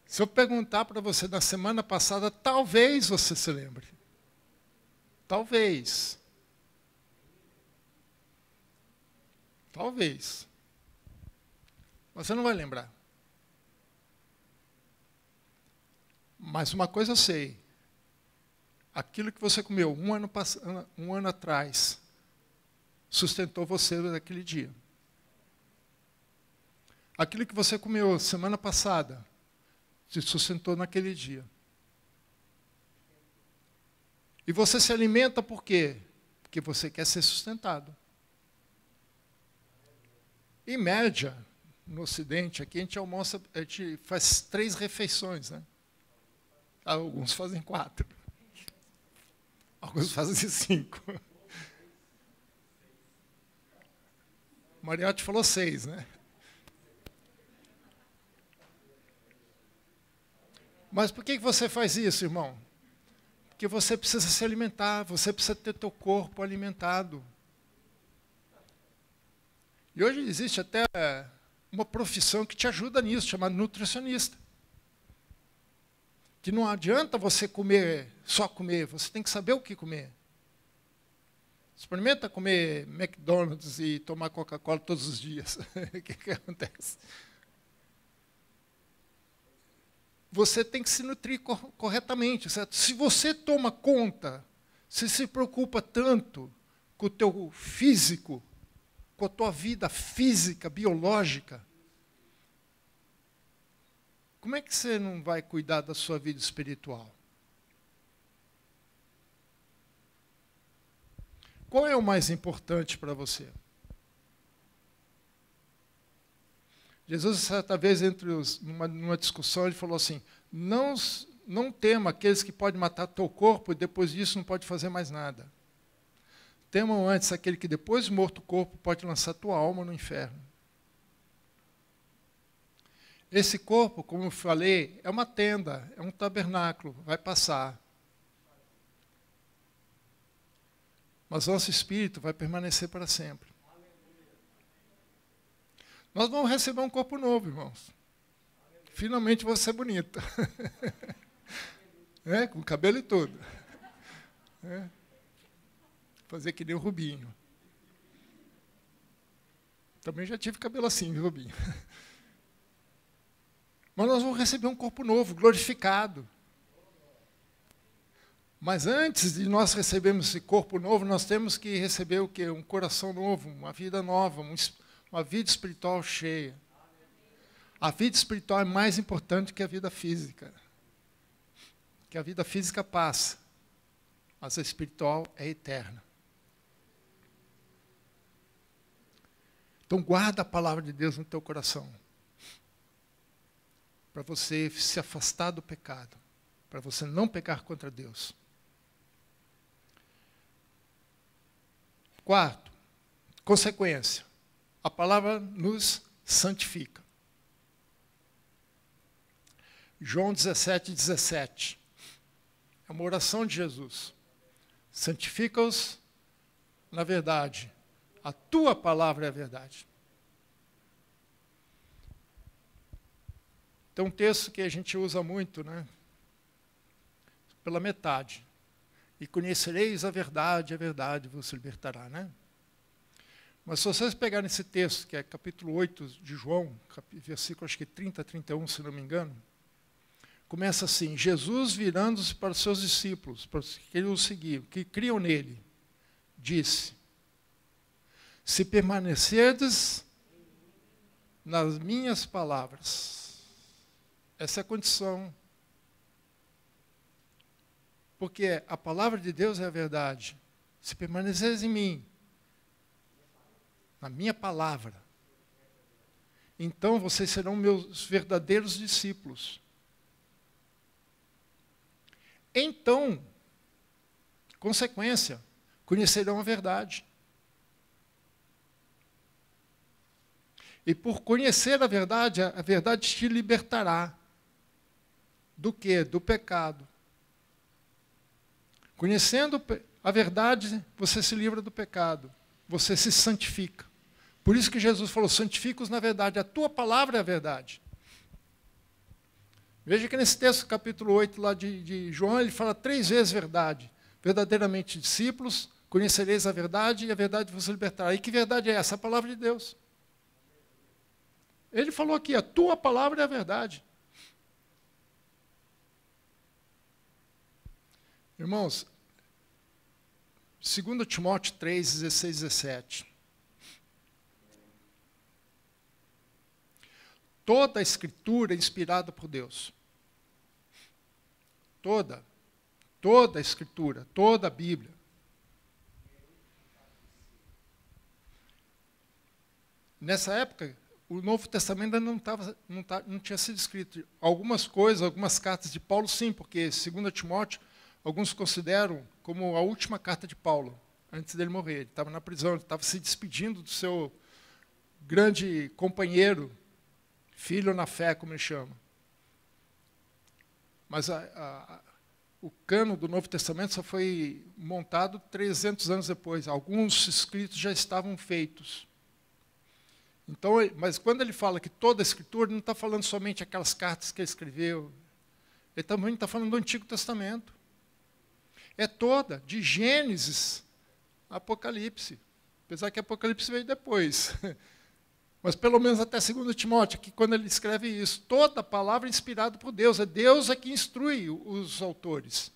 S1: Se eu perguntar para você na semana passada, talvez você se lembre. Talvez. Talvez. Mas você não vai lembrar. Mas uma coisa eu sei. Aquilo que você comeu um ano atrás sustentou você naquele dia. Aquilo que você comeu semana passada te sustentou naquele dia. E você se alimenta por quê? Porque você quer ser sustentado. Em média, no Ocidente, aqui a gente faz 3 refeições, né? Alguns fazem 4. Alguns fazem 5. Mariotti falou 6, né? Mas por que você faz isso, irmão? Porque você precisa se alimentar, você precisa ter teu corpo alimentado. E hoje existe até uma profissão que te ajuda nisso, chamada nutricionista. Que não adianta você comer, só comer, você tem que saber o que comer. Experimenta comer McDonald's e tomar Coca-Cola todos os dias. O que acontece? Você tem que se nutrir corretamente, certo? Se você toma conta, se preocupa tanto com o teu físico, com a tua vida física, biológica, como é que você não vai cuidar da sua vida espiritual? Qual é o mais importante para você? Jesus, certa vez, numa discussão, ele falou assim, não tema aqueles que podem matar teu corpo e depois disso não pode fazer mais nada. Temam antes aquele que depois de morto o corpo pode lançar tua alma no inferno. Esse corpo, como eu falei, é uma tenda, é um tabernáculo, vai passar. Mas nosso espírito vai permanecer para sempre. Nós vamos receber um corpo novo, irmãos. Finalmente vou ser bonita. Com cabelo e tudo. Fazer que nem o Rubinho. Também já tive cabelo assim, viu, Rubinho? Mas nós vamos receber um corpo novo, glorificado. Mas antes de nós recebermos esse corpo novo, nós temos que receber o quê? Um coração novo, uma vida nova, uma vida espiritual cheia. A vida espiritual é mais importante que a vida física. que a vida física passa, mas a espiritual é eterna. Então guarda a palavra de Deus no teu coração, para você se afastar do pecado, para você não pecar contra Deus. Quarto, consequência. A palavra nos santifica. João 17:17. É uma oração de Jesus. Santifica-os na verdade. A tua palavra é a verdade. Tem um texto que a gente usa muito, né? Pela metade. E conhecereis a verdade vos libertará, né? Mas se vocês pegarem esse texto, que é capítulo 8 de João, versículo acho que 30, 31, se não me engano, começa assim: Jesus virando-se para os seus discípulos, para os que o seguiam, que criam nele, disse: se permanecerdes nas minhas palavras, essa é a condição. Porque a palavra de Deus é a verdade. Se permaneceres em mim, na minha palavra, então vocês serão meus verdadeiros discípulos. Então, consequência, conhecerão a verdade. E por conhecer a verdade te libertará. Do quê? Do pecado. Conhecendo a verdade, você se livra do pecado. Você se santifica. Por isso que Jesus falou: santifica-os na verdade. A tua palavra é a verdade. Veja que nesse texto, capítulo 8 lá de João, ele fala 3 vezes verdade. Verdadeiramente discípulos, conhecereis a verdade e a verdade vos libertará. E que verdade é essa? A palavra de Deus. Ele falou aqui: a tua palavra é a verdade. Irmãos, 2 Timóteo 3, 16, 17. Toda a Escritura é inspirada por Deus. Toda a Escritura, toda a Bíblia. Nessa época, o Novo Testamento ainda não tinha sido escrito. Algumas coisas, algumas cartas de Paulo, sim, porque 2 Timóteo, alguns consideram como a última carta de Paulo, antes dele morrer. Ele estava na prisão, ele estava se despedindo do seu grande companheiro, filho na fé, como ele chama. Mas o cano do Novo Testamento só foi montado 300 anos depois. Alguns escritos já estavam feitos. Então, mas quando ele fala que toda a Escritura, ele não está falando somente aquelas cartas que ele escreveu. Ele também está falando do Antigo Testamento. É toda, de Gênesis a Apocalipse. Apesar que Apocalipse veio depois. Mas pelo menos até 2 Timóteo, que quando ele escreve isso, toda a palavra é inspirada por Deus. É Deus que instrui os autores.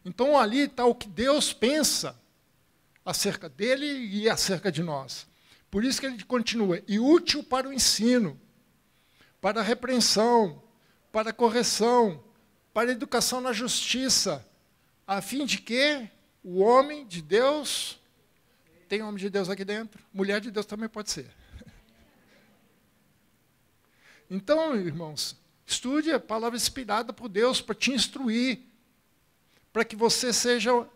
S1: Então ali está o que Deus pensa acerca dele e acerca de nós. Por isso que ele continua: e útil para o ensino, para a repreensão, para a correção, para a educação na justiça, a fim de que o homem de Deus, tem homem de Deus aqui dentro? Mulher de Deus também pode ser. Então, irmãos, estude a palavra inspirada por Deus para te instruir, para que você seja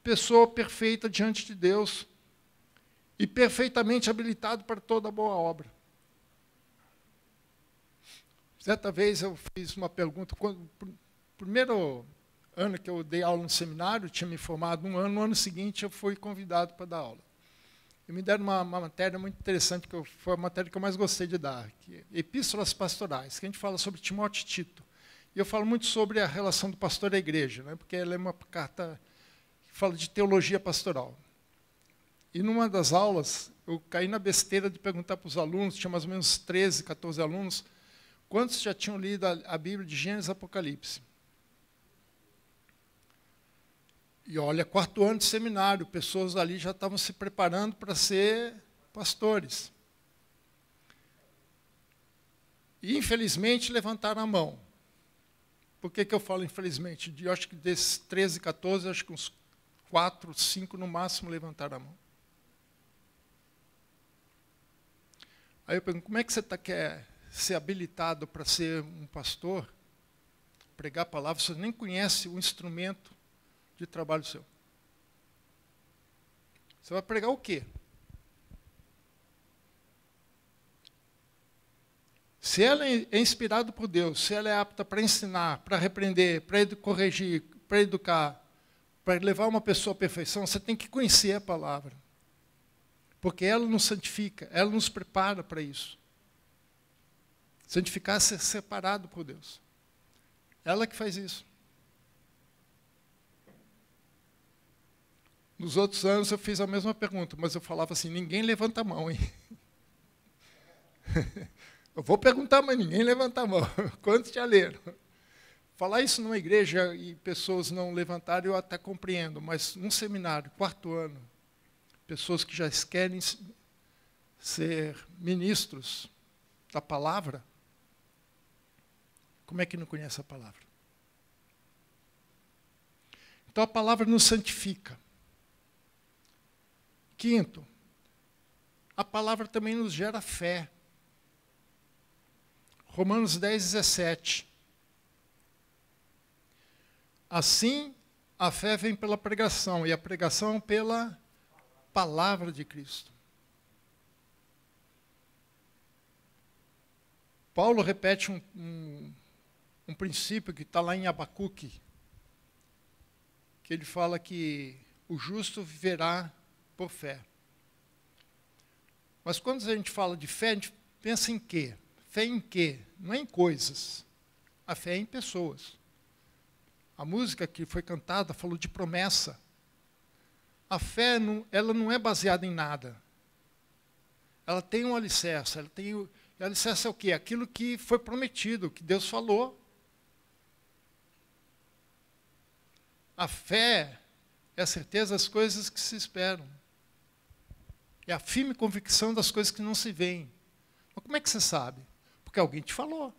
S1: pessoa perfeita diante de Deus e perfeitamente habilitado para toda boa obra. Certa vez eu fiz uma pergunta, primeiro ano que eu dei aula no seminário, tinha me formado um ano, no ano seguinte eu fui convidado para dar aula. E me deram uma matéria muito interessante, que foi a matéria que eu mais gostei de dar, que é Epístolas Pastorais, que a gente fala sobre Timóteo e Tito. E eu falo muito sobre a relação do pastor à igreja, né, porque ela é uma carta que fala de teologia pastoral. E numa das aulas, eu caí na besteira de perguntar para os alunos, tinha mais ou menos 13, 14 alunos, quantos já tinham lido a Bíblia de Gênesis e Apocalipse. E olha, 4º ano de seminário, pessoas ali já estavam se preparando para ser pastores. E, infelizmente, levantaram a mão. Por que eu falo infelizmente? Eu acho que desses 13, 14, acho que uns 4, 5 no máximo levantaram a mão. Aí eu pergunto, como é que você quer ser habilitado para ser um pastor, pregar a palavra, você nem conhece o instrumento de trabalho seu? Você vai pregar o quê? Se ela é inspirada por Deus, se ela é apta para ensinar, para repreender, para corrigir, para educar, para levar uma pessoa à perfeição, você tem que conhecer a palavra. Porque ela nos santifica, ela nos prepara para isso. Santificar é ser separado por Deus. Ela que faz isso. Nos outros anos eu fiz a mesma pergunta, mas eu falava assim, ninguém levanta a mão, hein? Eu vou perguntar, mas ninguém levanta a mão. Quantos já leram? Falar isso numa igreja e pessoas não levantarem, eu até compreendo, mas num seminário, 4º ano, pessoas que já querem ser ministros da palavra, como é que não conhece a palavra? Então a palavra nos santifica. 5º, a palavra também nos gera fé. Romanos 10, 17. Assim, a fé vem pela pregação, e a pregação pela palavra de Cristo. Paulo repete um princípio que está lá em Abacuque, que ele fala que o justo viverá por fé. Mas quando a gente fala de fé, a gente pensa em quê? Fé em quê? Não é em coisas. A fé é em pessoas. A música que foi cantada falou de promessa. A fé, ela não é baseada em nada. Ela tem um alicerce. O alicerce é o quê? Aquilo que foi prometido, que Deus falou. A fé é a certeza das coisas que se esperam. É a firme convicção das coisas que não se veem. Mas como é que você sabe? Porque alguém te falou.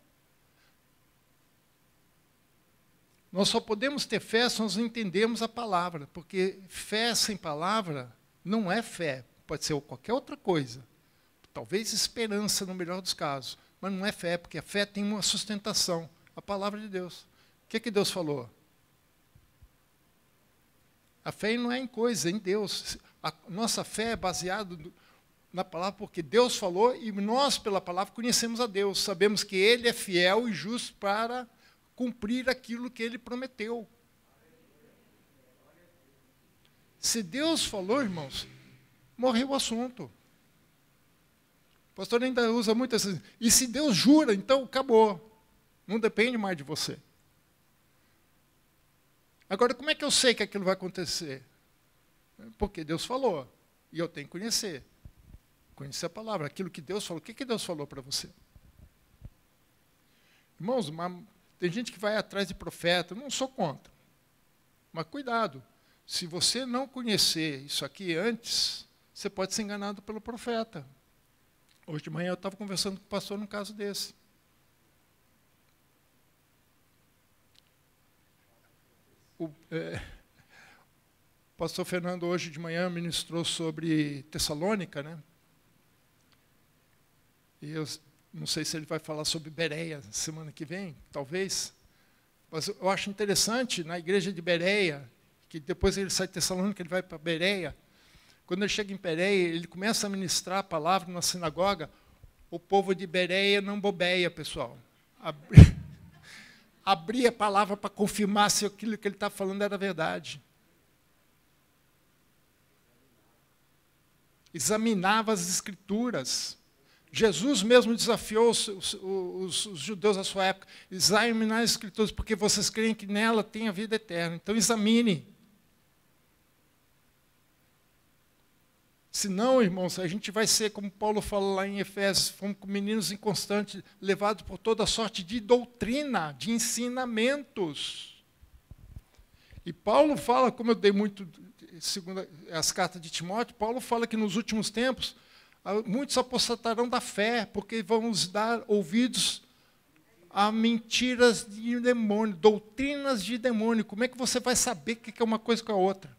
S1: Nós só podemos ter fé se nós entendemos a palavra, porque fé sem palavra não é fé, pode ser qualquer outra coisa. Talvez esperança no melhor dos casos, mas não é fé, porque a fé tem uma sustentação, a palavra de Deus. O que Deus falou? A fé não é em coisa, é em Deus. A nossa fé é baseada na palavra, porque Deus falou e nós, pela palavra, conhecemos a Deus. Sabemos que Ele é fiel e justo para cumprir aquilo que Ele prometeu. Se Deus falou, irmãos, morreu o assunto. O pastor ainda usa muito assim, e se Deus jura, então acabou. Não depende mais de você. Agora, como é que eu sei que aquilo vai acontecer? Porque Deus falou, e eu tenho que conhecer. Conhecer a palavra, aquilo que Deus falou. O que Deus falou para você? Irmãos, tem gente que vai atrás de profeta, não sou contra. Mas cuidado, se você não conhecer isso aqui antes, você pode ser enganado pelo profeta. Hoje de manhã eu estava conversando com o pastor num caso desse. O pastor Fernando hoje de manhã ministrou sobre Tessalônica, né? E eu não sei se ele vai falar sobre Bereia semana que vem, talvez. Mas eu acho interessante, na igreja de Bereia, que depois ele sai de Tessalônica, ele vai para Bereia. Quando ele chega em Bereia, ele começa a ministrar a palavra na sinagoga. O povo de Bereia não bobeia, pessoal. Abria a palavra para confirmar se aquilo que ele está falando era verdade. Examinava as escrituras. Jesus mesmo desafiou os judeus da sua época, examinar as escrituras, porque vocês creem que nela tem a vida eterna. Então examine. Senão, irmãos, a gente vai ser, como Paulo fala lá em Efésios, fomos como meninos inconstantes, levados por toda sorte de doutrina, de ensinamentos. E Paulo fala, como eu dei muito, segundo as cartas de Timóteo, Paulo fala que nos últimos tempos, muitos apostatarão da fé, porque vamos dar ouvidos Há mentiras de demônio, doutrinas de demônio. Como é que você vai saber o que é uma coisa com a outra?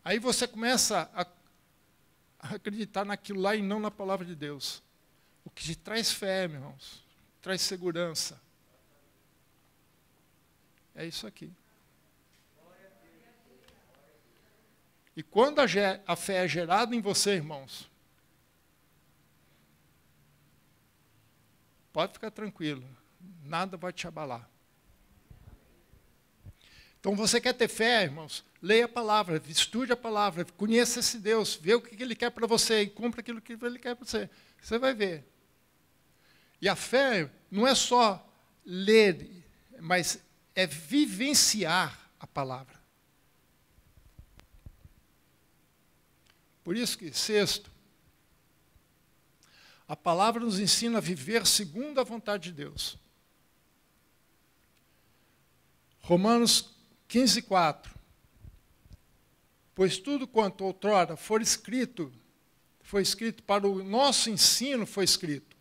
S1: Aí você começa a acreditar naquilo lá e não na palavra de Deus. O que te traz fé, meus irmãos, traz segurança. É isso aqui. E quando a fé é gerada em você, irmãos, pode ficar tranquilo, nada vai te abalar. Então, você quer ter fé, irmãos? Leia a palavra, estude a palavra, conheça esse Deus, vê o que Ele quer para você e cumpra aquilo que Ele quer para você. Você vai ver. E a fé não é só ler, mas é vivenciar a palavra. Por isso que, sexto, a palavra nos ensina a viver segundo a vontade de Deus. Romanos 15:4. Pois tudo quanto outrora foi escrito para o nosso ensino, foi escrito,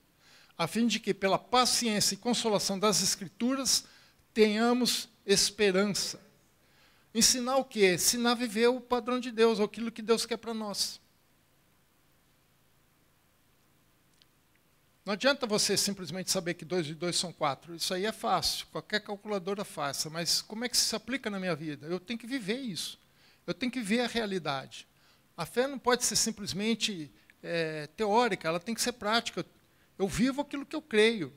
S1: a fim de que, pela paciência e consolação das Escrituras, tenhamos esperança. Ensinar o quê? Ensinar a viver o padrão de Deus, aquilo que Deus quer para nós. Não adianta você simplesmente saber que 2 e 2 são 4. Isso aí é fácil, qualquer calculadora faça. Mas como é que isso se aplica na minha vida? Eu tenho que viver isso. Eu tenho que ver a realidade. A fé não pode ser simplesmente teórica, ela tem que ser prática. Eu vivo aquilo que eu creio.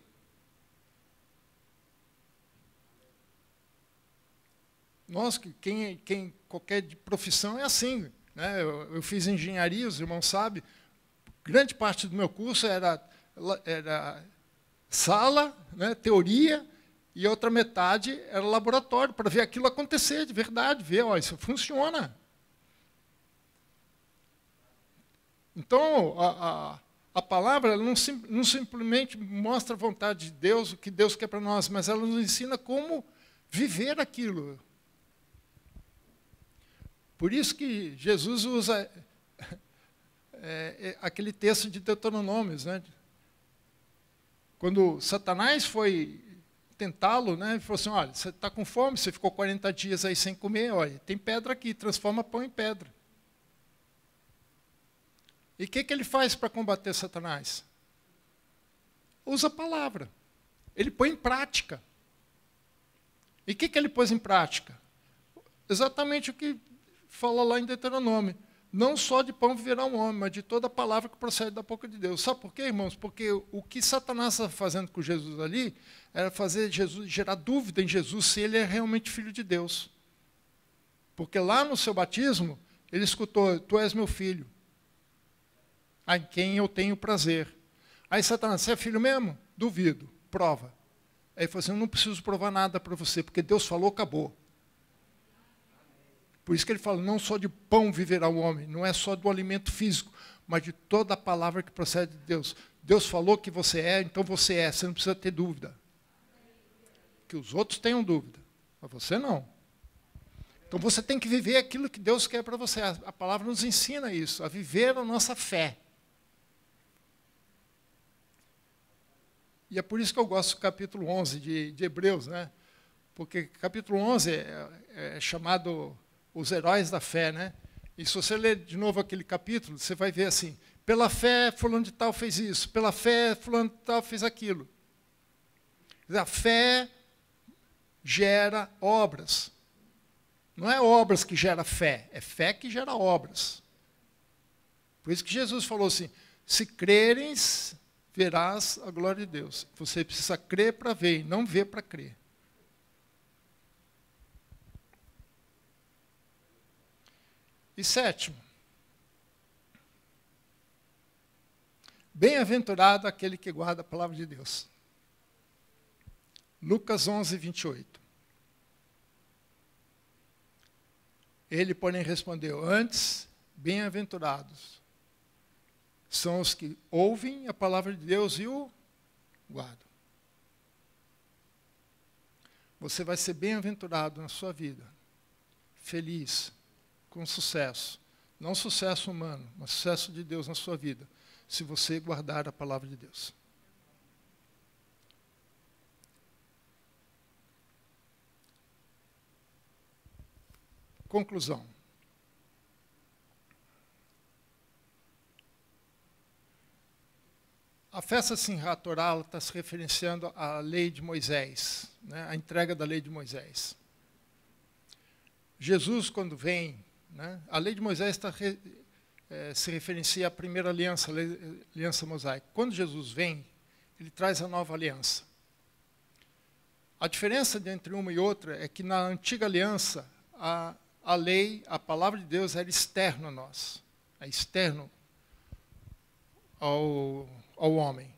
S1: Nós, qualquer profissão é assim. Né? Eu fiz engenharia, os irmãos sabem. Grande parte do meu curso era sala, né, teoria, e a outra metade era laboratório, para ver aquilo acontecer de verdade, ver, ó, isso funciona. Então, a palavra ela não simplesmente mostra a vontade de Deus, o que Deus quer para nós, mas ela nos ensina como viver aquilo. Por isso que Jesus usa aquele texto de Deuteronômios, né? Quando Satanás foi tentá-lo, né, ele falou assim, olha, você está com fome, você ficou 40 dias aí sem comer, olha, tem pedra aqui, transforma pão em pedra. E o que ele faz para combater Satanás? Usa a palavra. Ele põe em prática. E o que ele pôs em prática? Exatamente o que fala lá em Deuteronômio. Não só de pão viverá um homem, mas de toda a palavra que procede da boca de Deus. Sabe por quê, irmãos? Porque o que Satanás estava fazendo com Jesus ali era fazer Jesus gerar dúvida em Jesus se ele é realmente filho de Deus. Porque lá no seu batismo, ele escutou, tu és meu filho, em quem eu tenho prazer. Aí Satanás, você é filho mesmo? Duvido, prova. Aí ele falou assim, eu não preciso provar nada para você, porque Deus falou, acabou. Por isso que ele fala, não só de pão viverá o homem, não é só do alimento físico, mas de toda a palavra que procede de Deus. Deus falou que você é, então você é, você não precisa ter dúvida. Que os outros tenham dúvida, mas você não. Então você tem que viver aquilo que Deus quer para você. A palavra nos ensina isso, a viver a nossa fé. E é por isso que eu gosto do capítulo 11 de Hebreus, né? Porque capítulo 11 é chamado os heróis da fé, né? E se você ler de novo aquele capítulo, você vai ver assim, pela fé fulano de tal fez isso, pela fé fulano de tal fez aquilo. A fé gera obras. Não é obras que gera fé, é fé que gera obras. Por isso que Jesus falou assim, se creres, verás a glória de Deus. Você precisa crer para ver, e não ver para crer. E sétimo, bem-aventurado aquele que guarda a palavra de Deus. Lucas 11, 28. Ele, porém, respondeu, antes, bem-aventurados são os que ouvem a palavra de Deus e o guardam. Você vai ser bem-aventurado na sua vida, feliz, com sucesso. Não sucesso humano, mas sucesso de Deus na sua vida, se você guardar a palavra de Deus. Conclusão. A festa Simchat Torah está se referenciando à lei de Moisés, né, a entrega da lei de Moisés. Jesus, quando vem, né, a lei de Moisés se referencia à primeira aliança, a aliança mosaica. Quando Jesus vem, ele traz a nova aliança. A diferença entre uma e outra é que na antiga aliança, a lei, a palavra de Deus era externo a nós, é externo ao homem.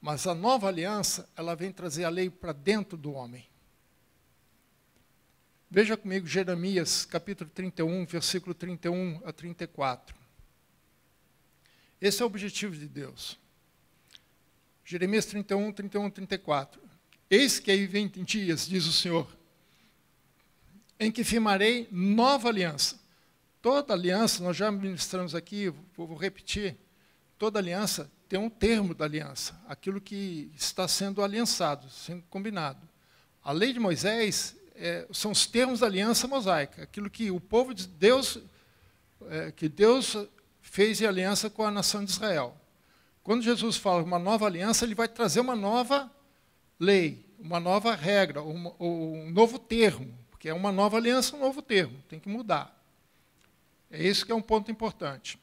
S1: Mas a nova aliança, ela vem trazer a lei para dentro do homem. Veja comigo Jeremias, capítulo 31, versículo 31 a 34. Esse é o objetivo de Deus. Jeremias 31, 31 a 34. Eis que aí vem dias, diz o Senhor, em que firmarei nova aliança. Toda aliança, nós já ministramos aqui, vou repetir, toda aliança tem um termo da aliança, aquilo que está sendo aliançado, sendo combinado. A lei de Moisés são os termos da aliança mosaica, aquilo que o povo de Deus, que Deus fez em aliança com a nação de Israel. Quando Jesus fala uma nova aliança, ele vai trazer uma nova lei, uma nova regra, um novo termo, porque é uma nova aliança, um novo termo, tem que mudar. É isso que é um ponto importante.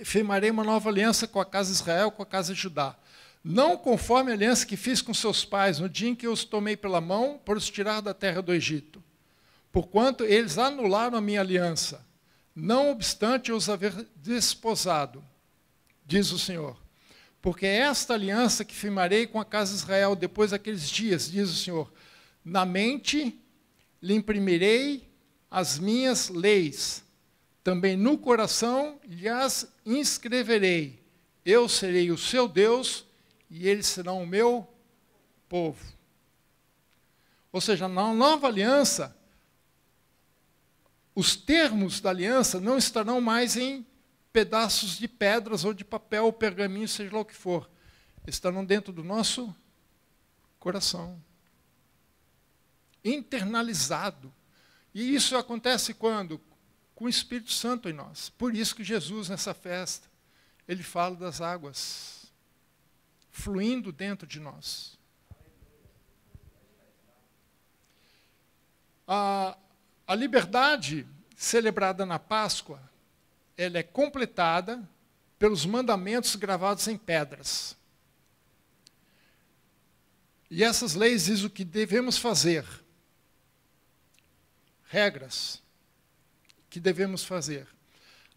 S1: Firmarei uma nova aliança com a casa de Israel, com a casa de Judá. Não conforme a aliança que fiz com seus pais, no dia em que eu os tomei pela mão, para os tirar da terra do Egito. Porquanto eles anularam a minha aliança, não obstante eu os haver desposado, diz o Senhor. Porque é esta aliança que firmarei com a casa de Israel depois daqueles dias, diz o Senhor. Na mente lhe imprimirei as minhas leis, também no coração lhes inscreverei. Eu serei o seu Deus e eles serão o meu povo. Ou seja, na nova aliança, os termos da aliança não estarão mais em pedaços de pedras ou de papel ou pergaminho, seja lá o que for. Estarão dentro do nosso coração. Internalizado. E isso acontece quando? Com o Espírito Santo em nós. Por isso que Jesus, nessa festa, ele fala das águas fluindo dentro de nós. A liberdade celebrada na Páscoa, ela é completada pelos mandamentos gravados em pedras. E essas leis dizem o que devemos fazer. Regras que devemos fazer.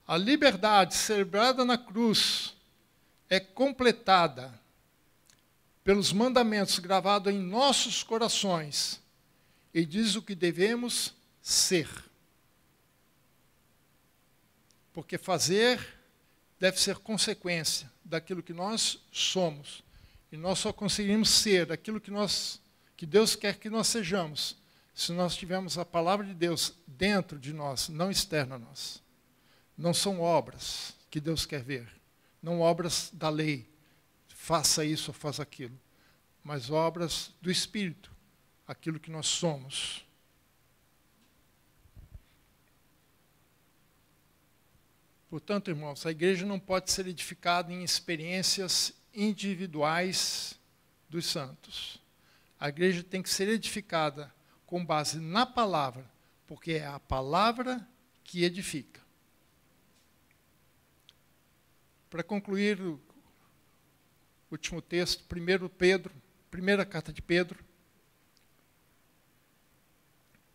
S1: A liberdade celebrada na cruz é completada pelos mandamentos gravados em nossos corações e diz o que devemos ser. Porque fazer deve ser consequência daquilo que nós somos. E nós só conseguimos ser aquilo que Deus quer que nós sejamos, se nós tivermos a palavra de Deus dentro de nós, não externa a nós. Não são obras que Deus quer ver, não obras da lei, faça isso ou faça aquilo, mas obras do Espírito, aquilo que nós somos. Portanto, irmãos, a igreja não pode ser edificada em experiências individuais dos santos. A igreja tem que ser edificada com base na palavra, porque é a palavra que edifica. Para concluir o último texto, 1 Pedro, primeira carta de Pedro,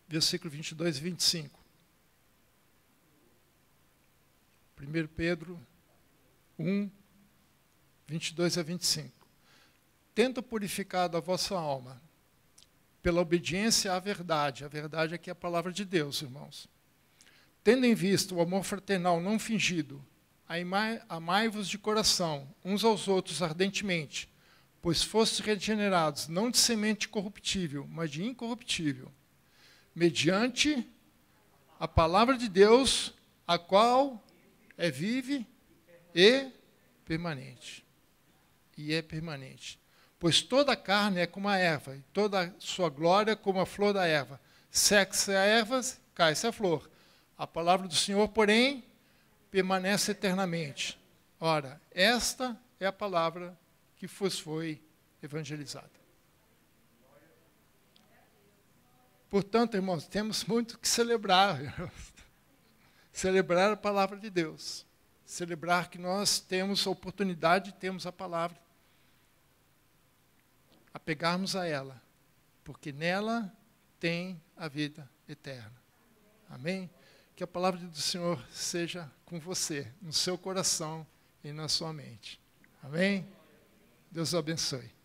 S1: versículo 22 e 25. 1 Pedro 1, 22 a 25. Tendo purificado a vossa alma pela obediência à verdade. A verdade aqui é a palavra de Deus, irmãos. Tendo em vista o amor fraternal não fingido, amai-vos de coração, uns aos outros ardentemente, pois fostes regenerados, não de semente corruptível, mas de incorruptível, mediante a palavra de Deus, a qual é vive e permanente. E é permanente. Pois toda a carne é como a erva, e toda a sua glória como a flor da erva. Seca-se a erva cai, essa é a flor. A palavra do Senhor, porém, permanece eternamente. Ora, esta é a palavra que vos foi evangelizada. Portanto, irmãos, temos muito que celebrar. Celebrar a palavra de Deus. Celebrar que nós temos a oportunidade, temos a palavra. Apegarmos a ela, porque nela tem a vida eterna. Amém? Que a palavra do Senhor seja com você, no seu coração e na sua mente. Amém? Deus o abençoe.